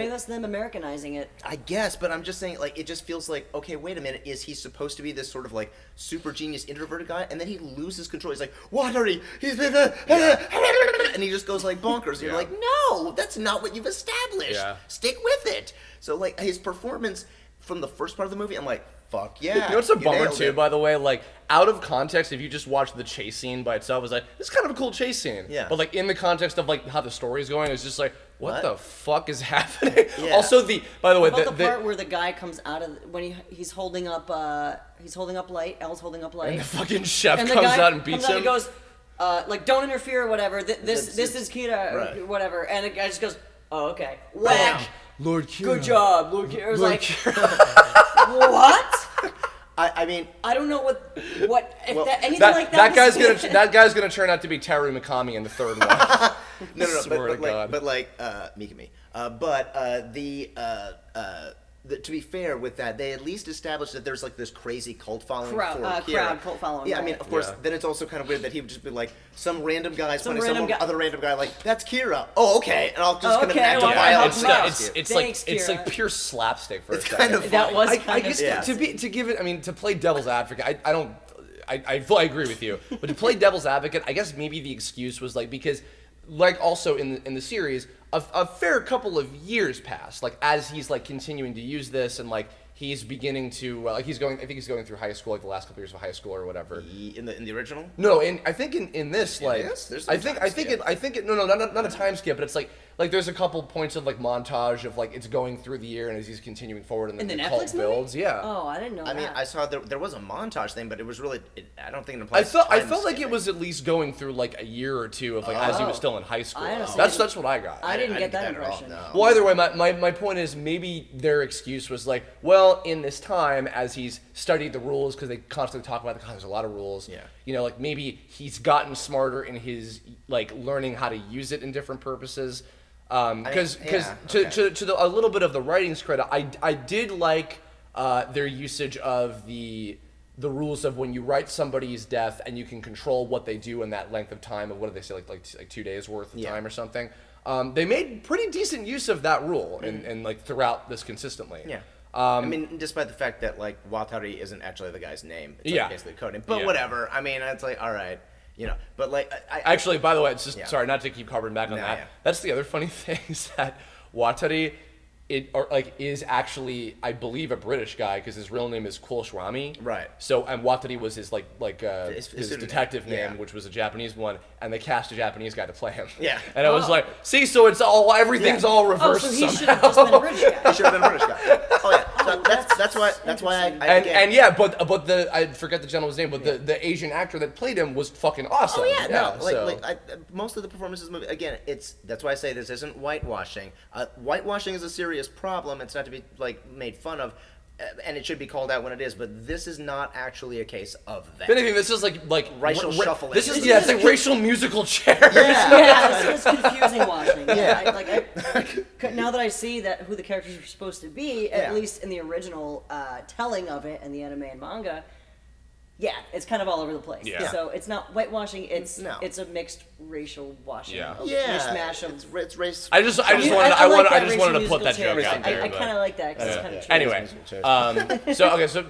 that's them Americanizing it. I guess, but I'm just saying, like, it just feels like, okay, wait a minute, is he supposed to be this sort of like super genius introverted guy, and then he loses control? He's like, what are he? He's been and he just goes like bonkers. You're like, no, that's not what you've established. Stick with it. So like his performance from the first part of the movie, I'm like, fuck yeah. You know what's a bummer too, by the way? Like, out of context, if you just watch the chase scene by itself, it's like, it's kind of a cool chase scene. Yeah. But like in the context of like how the story's going, it's just like, what the fuck is happening? Yeah. Also, by the way, the part where the guy comes out of when he's holding up Light, Elle's holding up Light, and the fucking chef comes out and beats him. And goes, like, don't interfere or whatever. This is Kira, whatever. And the guy just goes, oh, okay. Whack. Lord Kira. Good job, Lord Kira. I was like, what? I mean, I don't know what anything like that. That guy's gonna turn out to be Teru Mikami in the third one. no, but Mikami. To be fair with that, they at least established that there's like this crazy cult following for Kira. Crowd cult following. Yeah, I mean, of course, then it's also kind of weird that he would just be like, some random guy's funny, other random guy, like, that's Kira. Oh, okay, and I'll just come and act a violence. It's like pure slapstick for a second. Kind of funny. That was I guess to give it, I mean, to play devil's advocate, I fully agree with you, but to play devil's advocate, I guess maybe the excuse was like, because like also in the series, a fair couple of years passed, like as he's like continuing to use this and like he's beginning to like I think he's going through high school, like the last couple years of high school or whatever. In the original? No, I think in this like There's I think it no not a time skip, but it's like there's a couple points of like montage of like it's going through the year and as he's continuing forward and then the cult builds. Yeah. Oh, I didn't know. I mean, I saw there was a montage thing, but it was really I don't think it applies. I felt like it was at least going through like a year or two of like as he was still in high school. That's what I got. I didn't get that impression. No. Well, either way, my point is maybe their excuse was like, well, in this time as he's studied the rules, because they constantly talk about there's a lot of rules. Yeah. You know, like maybe he's gotten smarter in his like learning how to use it in different purposes. Because to a little bit of the writing's credit, I did like their usage of the rules of when you write somebody's death and you can control what they do in that length of time. And what do they say, like 2 days worth of time or something? They made pretty decent use of that rule and like throughout this consistently. Yeah. I mean, despite the fact that like Watari isn't actually the guy's name, it's like basically code name. But whatever. I mean, it's like all right. But like actually, by the way, it's just sorry not to keep harping back on that. Yeah. That's the other funny thing is that Watari is actually, I believe, a British guy because his real name is Kulshrami. Right. So and Watari was his his detective name, which was a Japanese one, and they cast a Japanese guy to play him. Yeah. And I was like, see, so it's everything's all reversed. So he should have just been a British guy. He should have been a British guy. Oh yeah. So that's why but I forget the gentleman's name, but the Asian actor that played him was fucking awesome. Oh yeah. Most of the performances in the movie, again, that's why I say this isn't whitewashing. Whitewashing is a serious problem. It's not to be like made fun of, and it should be called out when it is. But this is not actually a case of that. If anything, this is like racial shuffling. This is it's like racial musical chairs. This is confusing watching. Now that I see who the characters are supposed to be, at least in the original telling of it in the anime and manga, Yeah, it's kind of all over the place. Yeah. So it's not whitewashing. It's No. it's a mixed racial washing. Yeah. A Yeah, mishmash of. it's race. I just wanted to put that joke out there. I but- kind of like that because it's kind of true. Anyway, so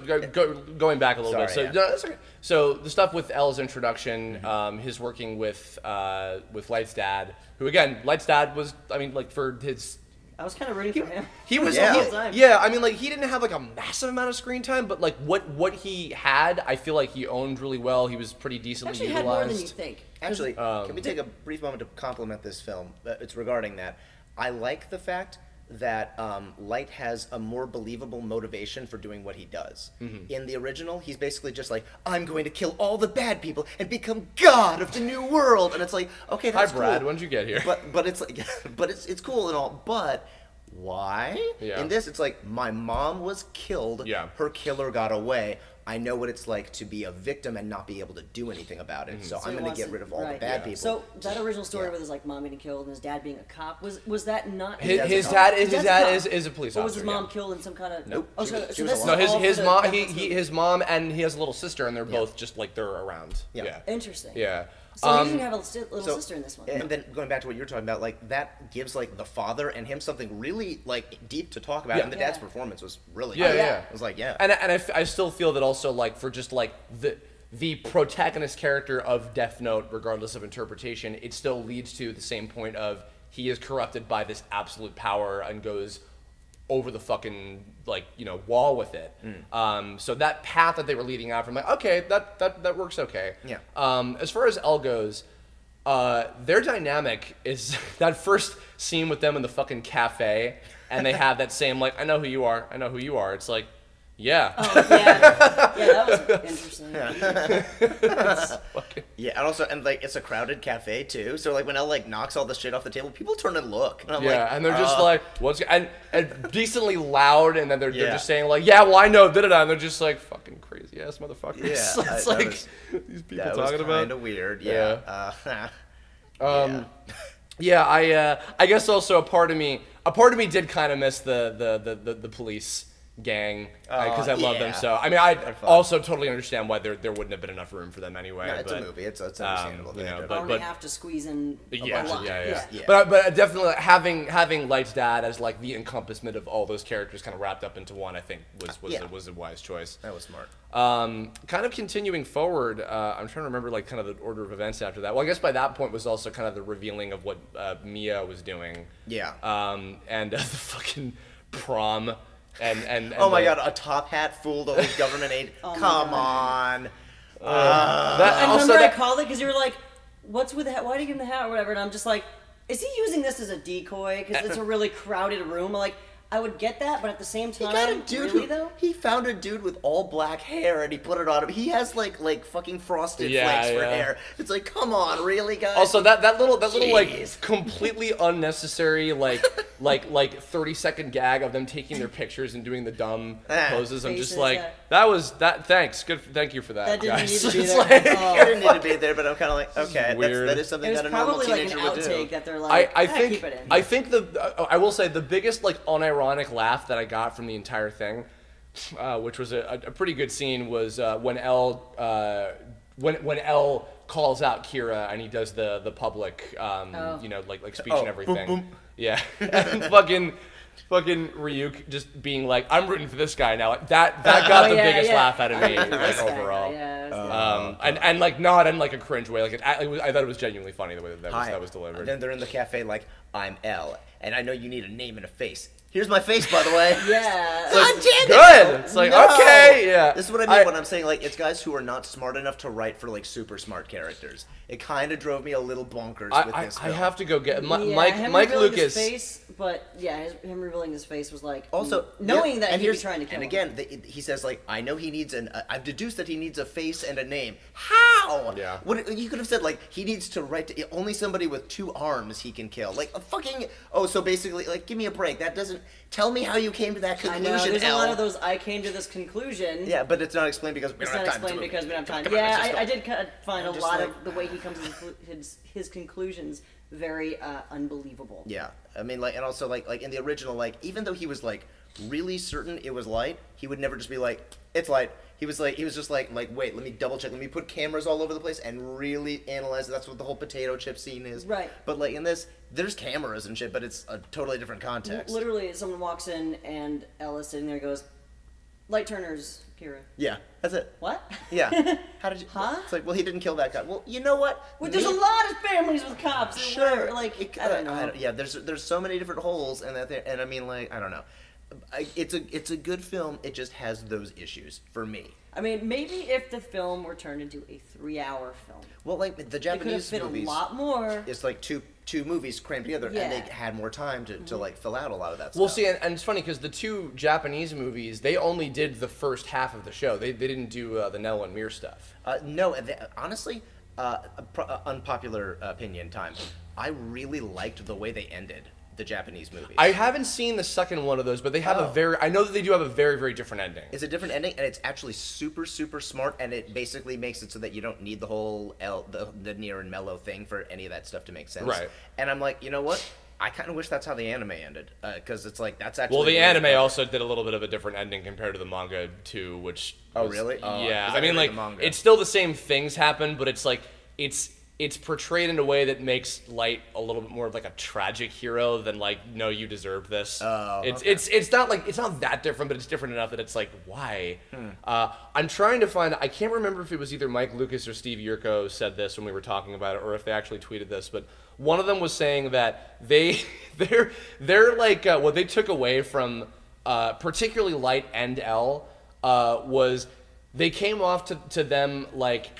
going back a little bit. Sorry, So no, that's okay. So the stuff with L's introduction, his working with Light's dad, who again, Light's dad was, I mean, like for his. I was kind of rooting for him. He was, Yeah. yeah. I mean, like he didn't have like a massive amount of screen time, but like what he had, I feel like he owned really well. He was pretty decently Actually, utilized. had more than you think. Actually, can we take a brief moment to compliment this film? It's regarding that. I like the fact that Light has a more believable motivation for doing what he does. In the original, he's basically just like, I'm going to kill all the bad people and become God of the new world. And it's like, okay, that's Hi, Brad. cool. When did you get here? But it's like, but it's cool and all. But why? Yeah. In this, it's like my mom was killed. Yeah. Her killer got away. I know what it's like to be a victim and not be able to do anything about it. So I'm he going to wants get to- rid of all the right. bad people. So that original story Yeah. with his like mom getting killed and his dad being a cop was that not His a dad cop. is His dad's a cop. is a police Or officer. was his mom yeah. killed in some kind of? Nope. Oh, She so, was- so she was this is alive. No, all his for the mom reference movie. his mom and he has a little sister, and they're both just like they're around. Yeah. Interesting. Yeah. So he didn't have a little So- sister in this one. And then going back to what you're talking about, like that gives like the father and him something really like deep to talk about. Yeah. And the dad's Yeah. performance was really Yeah, good. yeah. It was like, yeah. And I still feel that also like for just like the protagonist character of Death Note, regardless of interpretation, it still leads to the same point of he is corrupted by this absolute power and goes over the fucking like wall with it. So that path that they were leading out from, like, okay, that works okay. Yeah. As far as L goes, their dynamic is that first scene with them in the fucking cafe, and they have that same like, I know who you are. It's like, yeah. Oh, yeah. Yeah, that was interesting. Yeah, and also, and like it's a crowded cafe too. So like when Elle like knocks all the shit off the table, people turn and look. And I'm Yeah, like, and they're just like, what's and decently loud, and then they're Yeah. just saying like, yeah, well, I know, da-da-da, and they're just like fucking crazy ass motherfuckers. Yeah, It's that like was- these people that talking was about. kind of weird. Yeah. Yeah. Yeah, I guess also a part of me did kind of miss the police gang because I love them yeah. so. I mean, I They're fun. also totally understand why there wouldn't have been enough room for them anyway. No, it's but, a movie. It's understandable. you know, They but- Only have to squeeze in a Yeah, lot. yeah. Yeah. But definitely having Light's dad as like the encompassment of all those characters kind of wrapped up into one, I think was a wise choice. That was smart. Kind of continuing forward, I'm trying to remember like kind of the order of events after that. Well, I guess by that point was also kind of the revealing of what Mia was doing. Yeah. And the fucking prom and Oh my god, a top hat fooled all these government aid. Oh my Come God. on. that, And also remember I that, called it because you were like, what's with the hat? Why do you give him the hat or whatever? And I'm just like, is he using this as a decoy? Because it's a really crowded room. Like, I would get that, but at the same He time, got a dude really who though? he found a dude with all black hair and he put it on him. He has like fucking frosted Yeah, flakes for yeah. hair. It's like, come on, really, guys? also that little like Jeez. completely unnecessary like 30-second gag of them taking their pictures and doing the dumb poses. I'm just Faces, like, yeah. thanks, thank you for that, That didn't guys. need to be It's there. like- Oh. I didn't need to be there, but I'm kind of like, okay, weird. that is something It was that a normal probably like an teenager would do. outtake that they're like, I think keep it in. I think I will say the biggest like unironic laugh that I got from the entire thing, which was a pretty good scene, was when Elle calls out Kira and he does the public like speech and everything. boom. Yeah, and fucking Ryuk just being like, I'm rooting for this guy now. That got the biggest laugh out of me like, This guy, overall. yeah, it was good. And like not in like a cringe way. Like I thought it was genuinely funny the way that was delivered. And then they're in the cafe like, I'm Elle, and I know you need a name and a face. Here's my face, by the way. Yeah. God damn it! Good. It's like, No. okay, yeah. This is what I mean when I'm saying like it's guys who are not smart enough to write for like super smart characters. It kind of drove me a little bonkers with this I film. have to go get Yeah, Mike him Lucas. revealing his face, but yeah, him revealing his face was like Also, knowing that and he was here's- trying to kill and him. again, he says like, I know he needs I've deduced that he needs a face and a name. How? Yeah. What you could have said like he needs to write only somebody with 2 arms he can kill. Like a fucking so basically like give me a break. That doesn't tell me how you came to that I conclusion. know there's a Elle. lot of those. I came to this conclusion. Yeah, but it's not explained because we It's don't not have time. explained because we don't have time. Come on, let's Yeah, just I go. did kind of find a I'm just lot like- of the way he comes to his conclusions very unbelievable. Yeah, I mean, like, and also like in the original, like, even though he was like really certain it was Light, he would never just be like, "It's Light." he was just like, wait, let me double check. Let me put cameras all over the place and really analyze it. That's what the whole potato chip scene is. Right. But like in this, there's cameras and shit, but it's a totally different context. Literally, someone walks in and Ella's sitting there and goes, "Light turners, Kira." Yeah, that's it. What? Yeah. How did you? Huh? It's like, well, he didn't kill that guy. Well, you know what? Well, there's a lot of families with cops. And Sure. Like, I don't know. Yeah, there's so many different holes in that there, and I mean, like, I don't know. It's a good film. It just has those issues for me. I mean, maybe if the film were turned into a 3-hour film, Well, like the it could have Japanese fit movies, a lot more. it's like two movies crammed together, and Yeah. they had more time to like fill out a lot of that Well, stuff. see, and it's funny because the 2 Japanese movies, they only did the first half of the show. They didn't do the Nell and Mir stuff. No, honestly, unpopular opinion time. I really liked the way they ended the Japanese movies. I haven't seen the second one of those, but they have I know that they do have a very, very different ending. It's a different ending, and it's actually super, super smart, and it basically makes it so that you don't need the whole the near and mellow thing for any of that stuff to make sense. Right. And I'm like, you know what? I kind of wish that's how the anime ended, because it's like that's actually. Well, the really anime fun. also did a little bit of a different ending compared to the manga too, which. Oh, was- really? Oh, yeah, 'cause I I mean, didn't read like the manga. it's still the same things happen, but it's like it's portrayed in a way that makes Light a little bit more of like a tragic hero than like, no, you deserve this. Oh, It's not like it's not that different, but it's different enough that it's like, why? I'm trying to find. I can't remember if it was either Mike Lucas or Steve Yurko said this when we were talking about it, or if they actually tweeted this, but one of them was saying that they're like what they took away from particularly Light and L was they came off to them like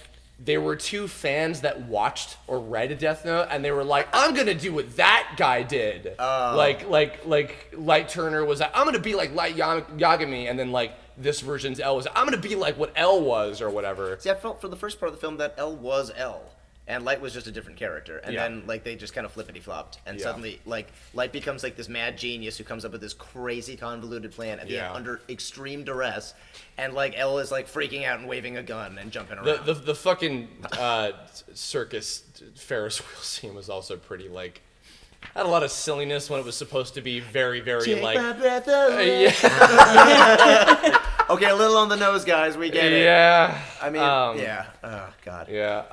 they were 2 fans that watched or read Death Note, and they were like, I'm gonna do what that guy did. Like Light Turner was like, I'm gonna be like Light Yagami, and then like this version's L was, I'm gonna be like what L was or whatever. See, I felt for the first part of the film that L was L. And Light was just a different character, and Yeah. then like they just kind of flippity flopped, and Yeah. suddenly like Light becomes like this mad genius who comes up with this crazy convoluted plan at the end Yeah. under extreme duress, and like L is like freaking out and waving a gun and jumping around. The fucking circus Ferris wheel scene was also pretty like had a lot of silliness when it was supposed to be very, very Take like my breath away. yeah. Okay, a little on the nose, guys. We get it. Yeah. I mean, yeah. Oh God. Yeah.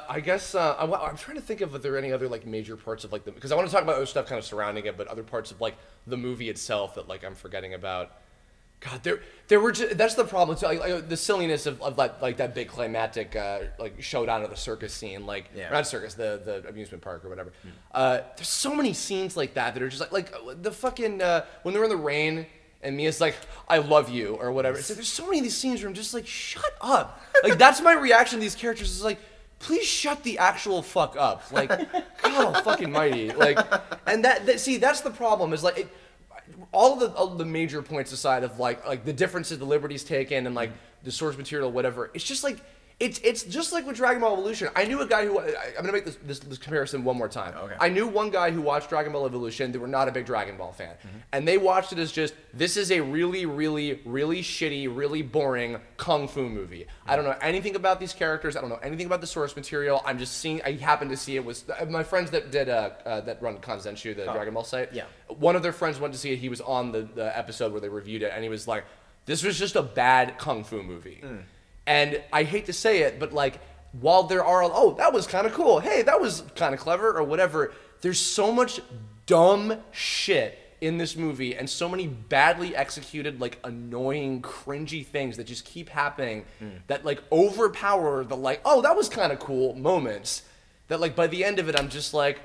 I guess I'm trying to think of if there are any other like major parts of like the, because I want to talk about other stuff kind of surrounding it, but other parts of like the movie itself that like I'm forgetting about. God, there were just, that's the problem. It's like the silliness of like that big climatic like showdown of the circus scene, like Yeah. not circus, the amusement park or whatever. There's so many scenes like that that are just like the fucking when they're in the rain. And Mia's like, I love you, or whatever. It's like, there's so many of these scenes where I'm just like, shut up. Like, that's my reaction to these characters is like, please shut the actual fuck up. Like, God fucking mighty. Like, and see, that's the problem is like, all of the major points aside of like the differences, the liberties taken, and like the source material, whatever, it's just like, it's just like with Dragon Ball Evolution. I knew a guy who, I'm gonna make this comparison one more time. Okay. I knew one guy who watched Dragon Ball Evolution. They were not a big Dragon Ball fan, and they watched it as just, this is a really, really, really shitty, really boring kung fu movie. I don't know anything about these characters. I don't know anything about the source material. I'm just seeing. I happened to see it was my friends that did that run Kanzenshu, the Dragon Ball site. Yeah. One of their friends went to see it. He was on the episode where they reviewed it, and he was like, "This was just a bad kung fu movie." And I hate to say it, but like, while there are, oh, that was kind of cool. Hey, that was kind of clever or whatever. There's so much dumb shit in this movie and so many badly executed, like annoying, cringy things that just keep happening that like overpower the like, oh, that was kind of cool moments that like by the end of it, I'm just like,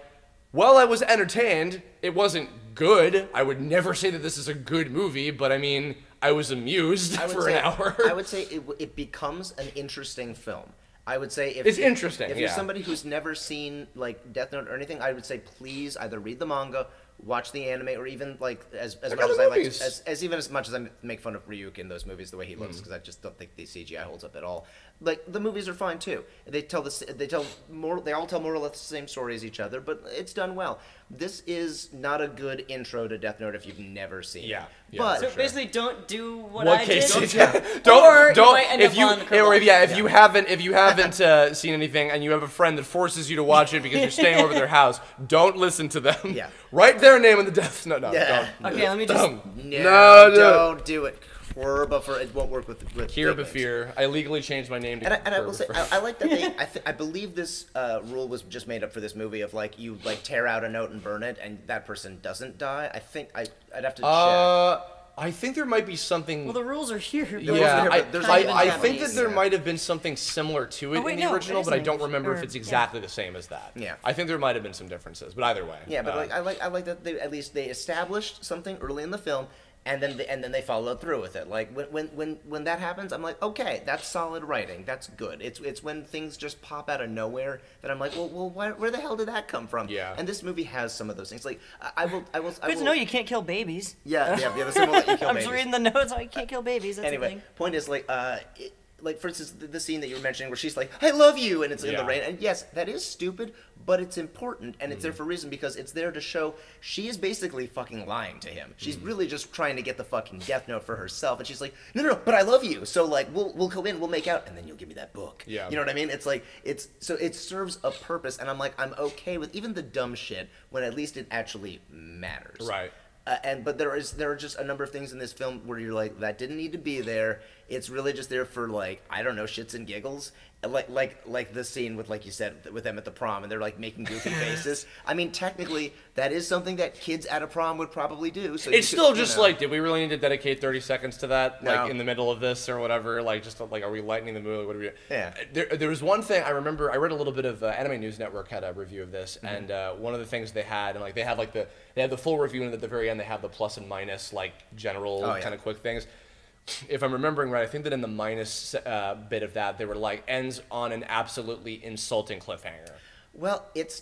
well, I was entertained. It wasn't good. I would never say that this is a good movie, but I mean, I was amused for an hour. I would say it becomes an interesting film. I would say if It's interesting, If you're yeah. somebody who's never seen like Death Note or anything, I would say please either read the manga, watch the anime, or even like as much out as the I like movies. as even as much as I make fun of Ryuk in those movies, the way he looks, because I just don't think the CGI holds up at all. Like the movies are fine too. They all tell more or less the same story as each other, but it's done well. This is not a good intro to Death Note if you've never seen Yeah, it. yeah, But So sure. basically, don't do what What I Casey did. did. Or you don't might end if up you on the Kirblog. if you haven't seen anything and you have a friend that forces you to watch it because you're staying over their house, don't listen to them. Yeah. Write their name in the Death Note. No, Yeah. don't. Okay, let me just. no, No, don't do it. Buffer, it won't work with Kirbafir. I legally changed my name to and I will say, I like that they, I believe this rule was just made up for this movie of like, you like tear out a note and burn it, and that person doesn't die. I think I'd have to check. I think there might be something. Well, the rules are here. Yeah, I think that there yeah. might have been something similar to it in the original, but I don't remember if it's exactly the same as that. Yeah, I think there might have been some differences, but either way. Yeah, but I like that they at least they established something early in the film, and then they followed through with it. Like when that happens, I'm like, okay, that's solid writing. That's good. It's when things just pop out of nowhere that I'm like, well, where the hell did that come from? Yeah. And this movie has some of those things. Like I will. Good to know you can't kill babies. Yeah. This one will let you kill I'm babies. just reading the notes. I can't kill babies. That's Anyway, the thing. point is like. Like, for instance, the scene that you were mentioning where she's like, I love you, and it's in the rain. And yes, that is stupid, but it's important, and it's there for a reason, because it's there to show she is basically fucking lying to him. She's really just trying to get the fucking Death Note for herself, and she's like, no, but I love you, so, like, we'll go in, we'll make out, and then you'll give me that book. Yeah. You know what I mean? It's like, so it serves a purpose, and I'm like, I'm okay with even the dumb shit when at least it actually matters. Right. But there are just a number of things in this film where you're like, that didn't need to be there. It's really just there for, like, I don't know, shits and giggles. Like the scene with, like you said, with them at the prom, and they're like making goofy faces. I mean, technically, that is something that kids at a prom would probably do. So it's still just like, did we really need to dedicate 30 seconds to that, No. like in the middle of this or whatever? Like, just like, are we lightening the mood? What are we? Yeah. There was one thing I remember. I read a little bit of Anime News Network had a review of this, and one of the things they had, and like they have the full review, and at the very end they have the plus and minus, like general kind of quick things. If I'm remembering right, I think that in the minus bit of that, they were like, ends on an absolutely insulting cliffhanger. Well, it's...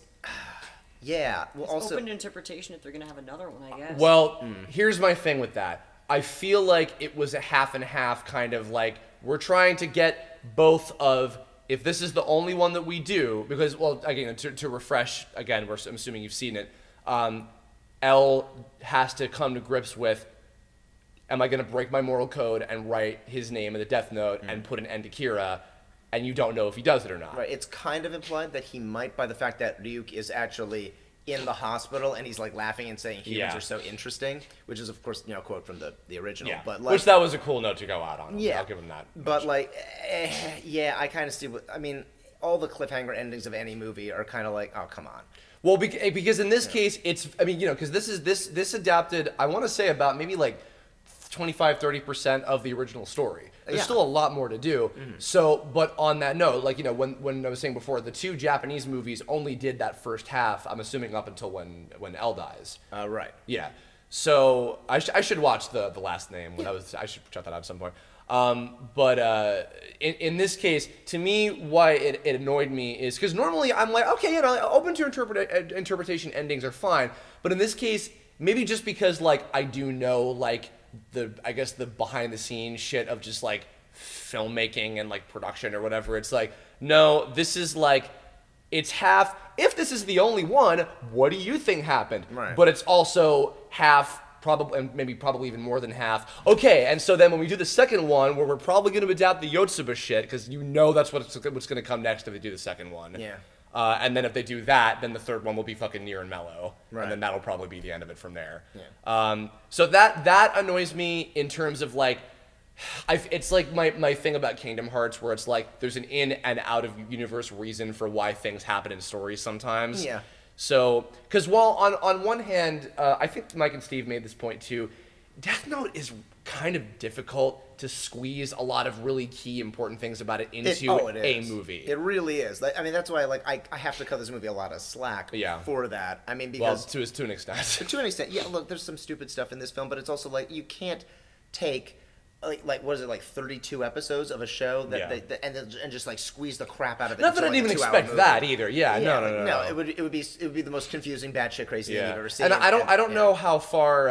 Yeah. Well, It's also... open to interpretation if they're going to have another one, I guess. Well, here's my thing with that. I feel like it was a half and half kind of like, we're trying to get both of, if this is the only one that we do, because, well, again, to refresh, again, I'm assuming you've seen it, L has to come to grips with, am I going to break my moral code and write his name in the Death Note and put an end to Kira? And you don't know if he does it or not. Right. It's kind of implied that he might, by the fact that Ryuk is actually in the hospital and he's like laughing and saying humans are so interesting, which is of course, a quote from the original. Yeah. But like, which that was a cool note to go out on. Yeah. I'll give him that. But like, I kind of see what I mean. All the cliffhanger endings of any movie are kind of like, oh come on. Well, because in this case, it's because this adapted. I want to say about maybe like 25-30% of the original story. There's still a lot more to do. So, but on that note, like, when I was saying before, the two Japanese movies only did that first half, I'm assuming up until when L dies. Right. Yeah. So I should watch the last name. I should check that out at some point. But in this case, to me, why it annoyed me is because normally I'm like, okay, open to interpretation endings are fine. But in this case, maybe just because like I do know like the behind the scenes shit of just like filmmaking and like production or whatever. It's like, no, this is like, it's half. If this is the only one, what do you think happened? Right. But it's also half. Probably, and maybe probably even more than half. Okay, and so then when we do the second one, where we're probably going to adapt the Yotsuba shit, because that's what's going to come next if they do the second one. Yeah. And then if they do that, then the third one will be fucking Near and Mellow. Right. And then that'll probably be the end of it from there. Yeah. So that annoys me in terms of like, it's like my thing about Kingdom Hearts, where it's like there's an in and out of universe reason for why things happen in stories sometimes. Yeah. So, because while on one hand, I think Mike and Steve made this point too, Death Note is kind of difficult to squeeze a lot of really key important things about it into a movie. It really is. Like, I mean, that's why I have to cut this movie a lot of slack for that. I mean, because... Well, to an extent. To an extent, yeah, look, there's some stupid stuff in this film, but it's also like, you can't take... Like what is it, like 32 episodes of a show and just like squeeze the crap out of it. Not that I didn't even expect that either. Yeah, no. It would be the most confusing batshit crazy thing you've ever seen. And I don't know how far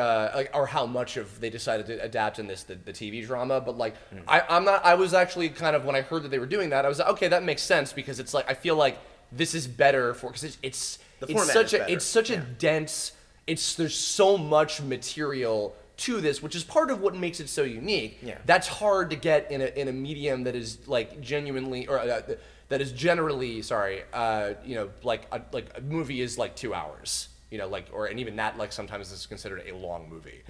or how much of they decided to adapt in this the TV drama, but like I was actually kind of, when I heard that they were doing that, I was like, okay, that makes sense, because it's like I feel like this is better for, because it's such a dense, there's so much material to this, which is part of what makes it so unique. Yeah. That's hard to get in a medium that is like genuinely, or that is generally, like a movie is like 2 hours, and even that like sometimes is considered a long movie.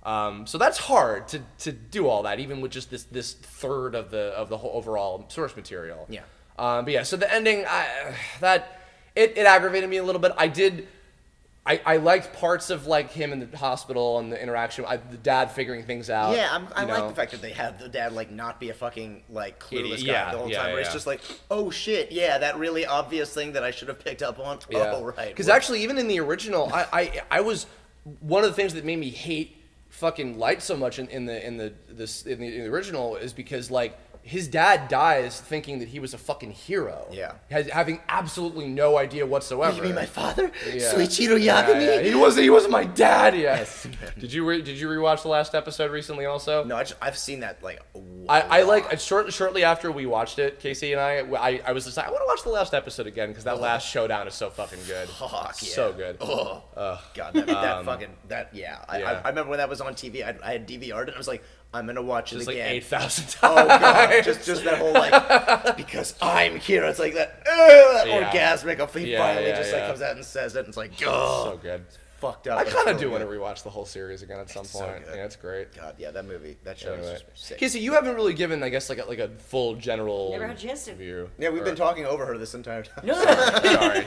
So that's hard to do all that, even with just this third of the whole overall source material. Yeah. But yeah, so the ending, it aggravated me a little bit. I liked parts of like him in the hospital and the interaction, the dad figuring things out. Yeah, I like the fact that they had the dad like not be a fucking like clueless guy the whole time. Where it's just like, oh shit, yeah, that really obvious thing that I should have picked up on. Yeah. Oh right. Because actually, even in the original, I was one of the things that made me hate fucking Light so much in the original is because like his dad dies thinking that he was a fucking hero. Yeah. Having absolutely no idea whatsoever. You mean my father? Yeah. Suichiro Yagami? Yeah. He wasn't my dad. Yes. Did you rewatch the last episode recently also? No, I've seen that like I like shortly after we watched it, Casey and I was just like, I want to watch the last episode again because that last showdown is so fucking good. Fuck yeah. So good. Oh. God, I remember when that was on TV, I had DVR'd it and I was like, I'm gonna watch it again. Like 8,000 times. Oh god, just that whole like, because I'm here. It's like that orgasmic. He finally like comes out and says it. And it's like, oh, so good. It's fucked up. I kind of do want to rewatch the whole series again at some point. So Yeah, it's great. God, yeah, that movie, that show is just sick. Casey, you haven't really given, I guess, like a full general Never had a chance to. view. Yeah, we've been talking over her this entire time. No.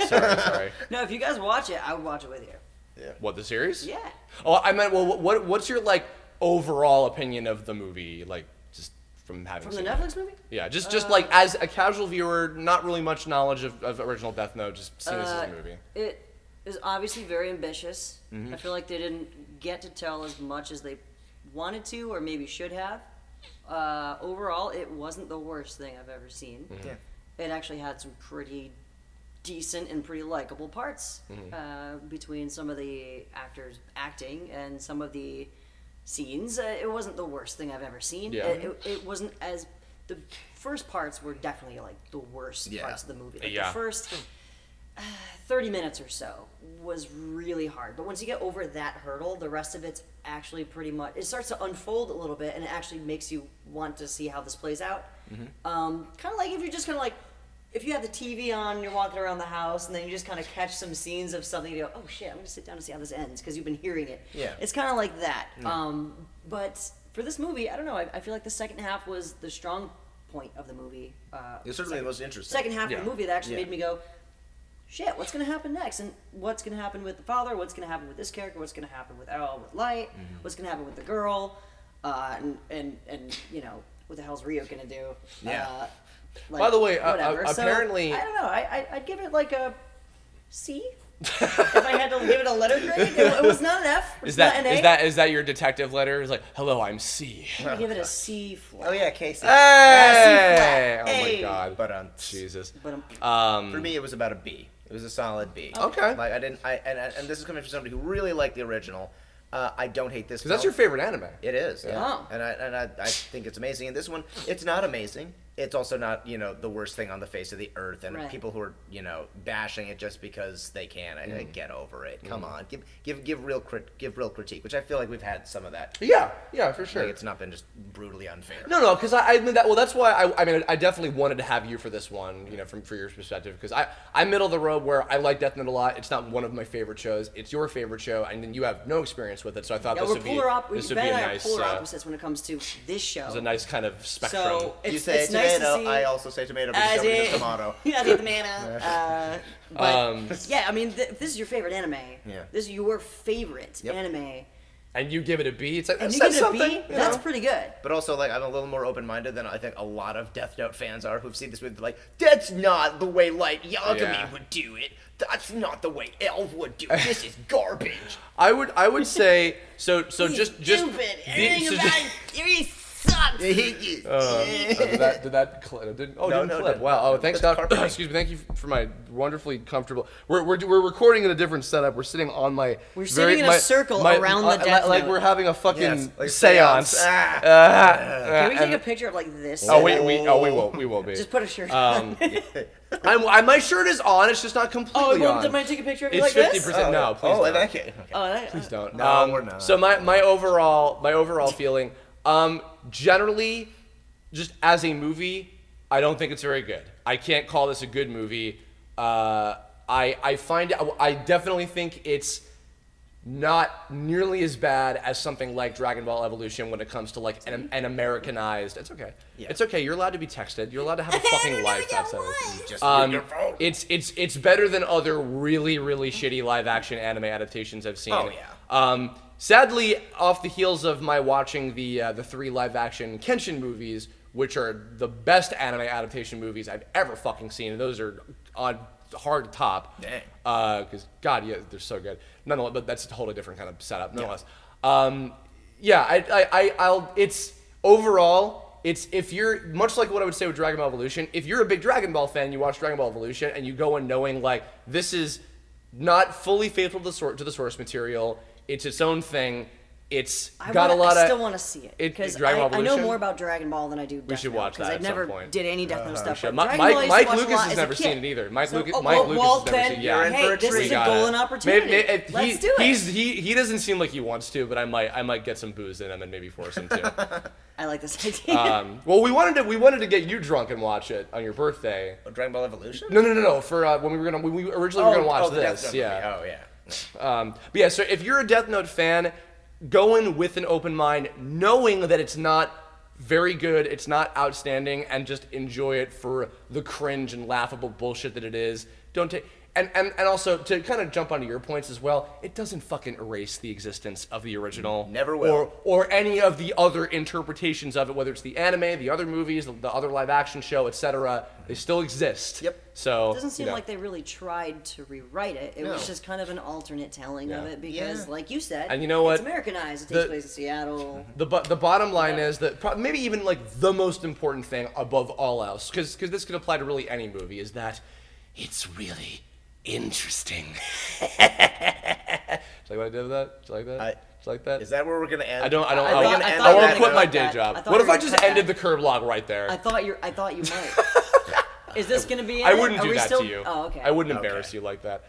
Sorry. No, if you guys watch it, I would watch it with you. Yeah. What, the series? Yeah. Oh, I meant, well, what's your like overall opinion of the movie, like just from having From seen the Netflix movie? Yeah, just like as a casual viewer, not really much knowledge of original Death Note, just seeing this as a movie. It is obviously very ambitious. I feel like they didn't get to tell as much as they wanted to, or maybe should have. Overall, it wasn't the worst thing I've ever seen. Yeah. It actually had some pretty decent and pretty likable parts between some of the actors acting and some of the scenes. It wasn't the worst thing I've ever seen. Yeah. It wasn't as... The first parts were definitely like the worst parts of the movie. Like the first 30 minutes or so was really hard. But once you get over that hurdle, the rest of it's actually pretty much... It starts to unfold a little bit, and it actually makes you want to see how this plays out. Kind of like if you're just kind of like... If you have the TV on and you're walking around the house and then you just kind of catch some scenes of something, you go, oh shit, I'm going to sit down and see how this ends because you've been hearing it. Yeah. It's kind of like that. But for this movie, I don't know, I feel like the second half was the strong point of the movie. It's certainly the most interesting. Second half of the movie that actually made me go, shit, what's going to happen next? And what's going to happen with the father? What's going to happen with this character? What's going to happen with Elle, with Light? What's going to happen with the girl? And you know, what the hell's Rio going to do? Yeah. Like, By the way, So, apparently... I don't know. I'd give it like a C. If I had to give it a letter grade, it was not an F. It's not an A. Is that your detective letter? It's like, hello, I'm C. I'm gonna give it a C flat. Oh yeah, Casey. Hey! C flat. Oh my Hey. god. But Jesus. But for me, it was about a B. It was a solid B. Okay. Like and this is coming from somebody who really liked the original. I don't hate this. Because that's your favorite anime. It is. Yeah. Oh. And I think it's amazing. And this one, it's not amazing. It's also not, the worst thing on the face of the earth. And people who are, bashing it just because they can, I get over it. Come on, give real critique, which I feel like we've had some of that. Yeah, for sure. Like it's not been just brutally unfair. No, because I mean that. Well, that's why I definitely wanted to have you for this one, for your perspective, because I'm middle of the road where I like Death Note a lot. It's not one of my favorite shows. It's your favorite show, and then you have no experience with it. So I thought this would be a nice. Polar opposites when it comes to this show. It's a nice kind of spectrum. So you say tomato. I also say tomato because somebody says tomato. Yeah, I say tomato. But yeah, I mean, if this is your favorite anime, this is your favorite anime, and you give it a B, it's like and you give it a B, that's pretty good. But also, like, I'm a little more open-minded than I think a lot of Death Note fans are who've seen this movie. Like, that's not the way Light Yagami would do it. That's not the way Elf would do it. This is garbage. I would say so. Just stupid. Everything about it sucks. Did that clip? Oh, no, didn't clip. no. Wow. Oh, thanks, God. Excuse me. Thank you for my wonderfully comfortable. We're recording in a different setup. We're sitting on my. We're sitting in a circle around the Death Note. Like we're having a fucking like seance. Can we take a picture of like this? Oh, we will be. Just put a shirt on. My shirt is on. It's just not completely on. Am I take a picture of you It's like this? 50%. No, please. Oh, don't. that case. Please don't. No, we're not. So my overall feeling, generally, just as a movie, I don't think it's very good. I can't call this a good movie. I definitely think it's not nearly as bad as something like Dragon Ball Evolution when it comes to like an Americanized. It's okay. Yeah. It's okay. You're allowed to be texted. You're allowed to have a fucking life outside of it. Just use your phone. It's better than other really shitty live action anime adaptations I've seen. Oh, yeah. Sadly, off the heels of my watching the 3 live action Kenshin movies, which are the best anime adaptation movies I've ever fucking seen, and those are on hard to top. Dang. Because God, yeah, they're so good. Nonetheless, but that's a totally different kind of setup. Nonetheless, it's overall, it's if you're much like what I would say with Dragon Ball Evolution. If you're a big Dragon Ball fan, you watch Dragon Ball Evolution and you go in knowing like this is not fully faithful to the source material. It's its own thing. It's got a lot of. I still want to see it because I know more about Dragon Ball than I do Death Note. We should watch that at some point. I never did any Death Note stuff. But Mike Lucas has never seen it either. Mike Lucas has never seen it. Yeah, hey, this is a golden opportunity. Let's do it. He doesn't seem like he wants to, but I might get some booze in him and maybe force him to. I like this idea. Well, we wanted to get you drunk and watch it on your birthday. Dragon Ball Evolution? No. For when we originally were gonna watch this. Yeah. Oh yeah. But yeah, so if you're a Death Note fan, go in with an open mind, knowing that it's not very good, it's not outstanding, and just enjoy it for the cringe and laughable bullshit that it is. Don't take. And also, to kind of jump onto your points as well, it doesn't fucking erase the existence of the original. Never will. Or any of the other interpretations of it, whether it's the anime, the other movies, the other live action show, etc. They still exist. Yep. So it doesn't seem like they really tried to rewrite it. It was just kind of an alternate telling of it because, like you said, and you know what? It's Americanized. It takes place in Seattle. The bottom line is that maybe even like the most important thing above all else, because this could apply to really any movie, is that it's really interesting. Did you like what I did with that? Did you like that? Did you like that? Is that where we're gonna end? I want to quit my day job. What if I just ended the Kirblog right there? I thought you might. Is this gonna be? I wouldn't do that to you. Oh, okay. I wouldn't embarrass you like that.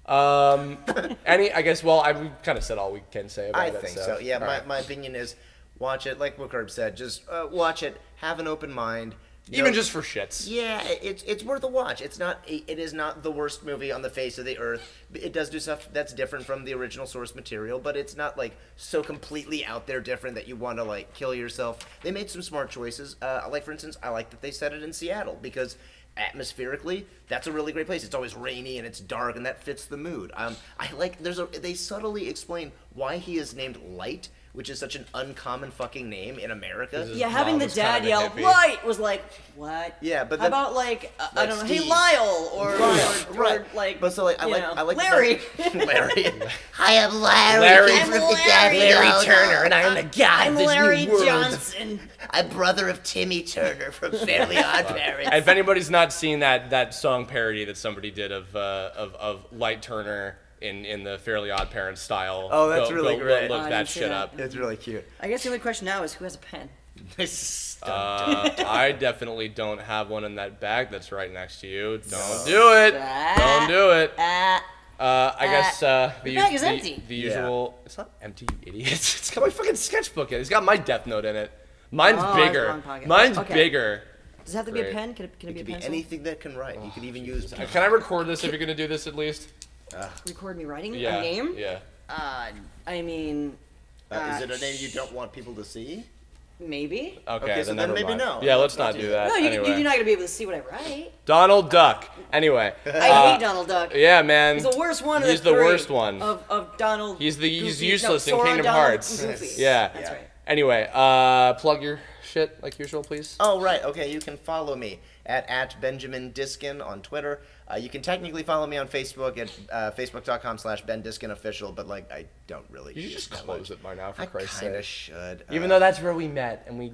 I guess. Well, we kind of said all we can say about it. I think so. Yeah. My opinion is, watch it. Like what Kirb said, just watch it. Have an open mind. Even just for shits. Yeah, it's worth a watch. It is not the worst movie on the face of the earth. It does do stuff that's different from the original source material, but it's not like so completely out there different that you want to like kill yourself. They made some smart choices. Like for instance, I like that they set it in Seattle because atmospherically, that's a really great place. It's always rainy and it's dark, and that fits the mood. I like they subtly explain why he is named Light, which is such an uncommon fucking name in America. Yeah, having the dad yell "Light" was like, what? Yeah, but how about like I don't know, hey Lyle, or like, but so like I like Larry. Larry. Hi, I'm Larry. I'm Larry Turner, and I'm the guy I'm of this Larry new world. Johnson. I'm brother of Timmy Turner from Fairly Odd Parents. If anybody's not seen that song parody that somebody did of Light Turner in the Fairly Odd Parents style. Oh, that's really great. Look that shit up. It's really cute. I guess the only question now is who has a pen. I definitely don't have one in that bag that's right next to you. Don't do it. Don't do it. I guess the bag is empty. The usual. Yeah. It's not empty, you idiots. It's got my fucking sketchbook in it. It's got my Death Note in it. Mine's bigger. Mine's bigger. Does it have to be a pen? Can it be a pencil? Be anything that can write. You could even use. Can I record this if you're gonna do this at least? Record me writing a name? Yeah. I mean. Is it a name you don't want people to see? Maybe. Okay, so then maybe no. Yeah, let's not do that. No, anyway. you're not gonna be able to see what I write. Donald Duck. Anyway. I hate Donald Duck. Yeah, man. He's the worst one. He's the worst one. Of Donald. He's Goofy. useless in Sora, Kingdom Donald, Hearts. Goofy. Yeah. That's right. Anyway, plug your shit like usual, please. Oh, right. Okay, you can follow me at Benjamin Diskin on Twitter. You can technically follow me on Facebook at facebook.com/BenDiskinOfficial, but like I don't really. You should just close it by now, for Christ's sake. I kind of should. Even though that's where we met, and we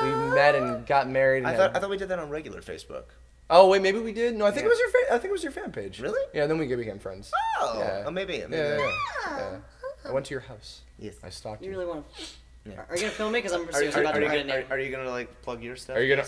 met and got married. And I thought we did that on regular Facebook. Oh wait, maybe we did. No, I think it was your I think it was your fan page. Really? Yeah. Then we became friends. Oh. Yeah. Maybe. Yeah. I went to your house. Yes. I stalked you. You really want to? Yeah. Are you gonna film me? Because I'm seriously about to write a name. Are you gonna like plug your stuff? Are you gonna?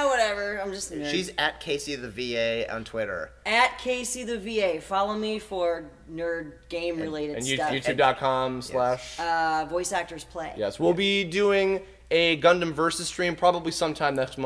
Whatever. I'm just. She's at Casey the VA on Twitter. At Casey the VA. Follow me for nerd game related stuff. And YouTube.com/ Voice Actors Play. Yes, we'll be doing a Gundam Versus stream probably sometime this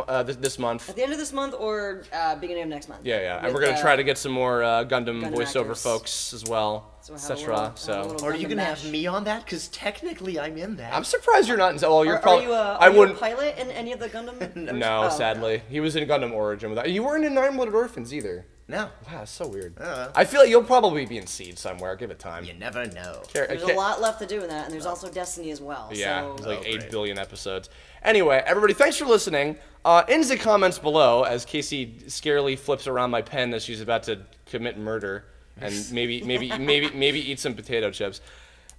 month. At the end of this month or beginning of next month. Yeah. And With, we're going to try to get some more Gundam Gundam voiceover actors. folks as well, So we'll etc. Are you gonna have me on that? Because technically I'm in that. I'm surprised you're not in. Well, you're Are probably. you I a wouldn't. pilot in any of the Gundam? No, Oh, sadly, he was in Gundam Origin. You weren't in Nine-Blooded Orphans either. No. Wow, that's so weird. I feel like you'll probably be in Seed somewhere. Give it time. You never know. There's a lot left to do in that, and there's also Destiny as well. Yeah, So. there's like 8 great. billion episodes. Anyway, everybody, thanks for listening. In the comments below, as Casey scarily flips around my pen as she's about to commit murder and maybe eat some potato chips.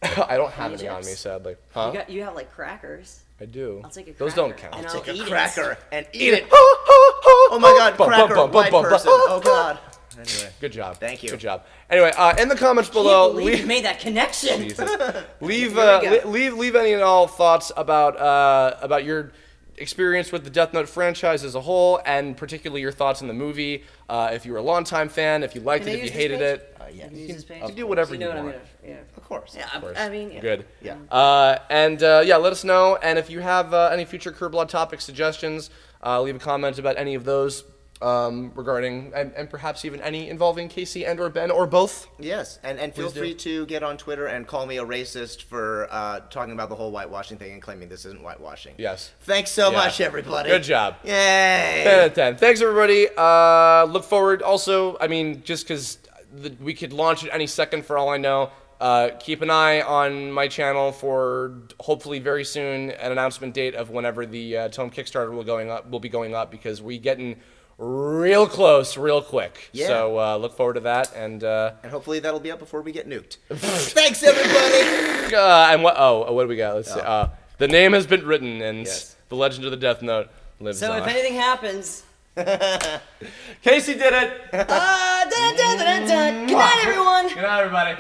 I don't have any on me, sadly. Huh? You have like crackers. I do. I'll take a Those cracker, don't count. and Take I'll a eat cracker it. and eat it. Oh my God, cracker, white person. Oh God. Anyway. Good job. Thank you. Good job. Anyway, in the comments Can't below, believe you made that connection. Jesus. leave Here we go. leave any and all thoughts about your experience with the Death Note franchise as a whole, and particularly your thoughts on the movie. If you were a longtime fan, if you liked Can it, I if you use this hated page? it, Yeah. Can you use this page? you can do whatever You know you what I'm want. gonna. Yeah. Of course. Yeah. Of course. I mean. Yeah. Good. Yeah. Let us know. And if you have any future Kirblog topic suggestions, leave a comment about any of those regarding, and perhaps even any involving Casey and or Ben or both. Yes, and feel Please do. free to get on Twitter and call me a racist for talking about the whole whitewashing thing and claiming this isn't whitewashing. Yes. Thanks so Yeah. much, everybody. Good job. Yay! 10 out of 10. Thanks, everybody. Look forward. Also, I mean, just because we could launch it any second for all I know, keep an eye on my channel for hopefully very soon an announcement date of whenever the Tome Kickstarter will be going up, because we getting real close real quick. Yeah. So look forward to that. And hopefully that'll be up before we get nuked. Thanks, everybody! and what do we got? Let's see. The name has been written, and Yes. the Legend of the Death Note lives So on. if anything happens. Casey did it. Good night, everyone. Good night, everybody.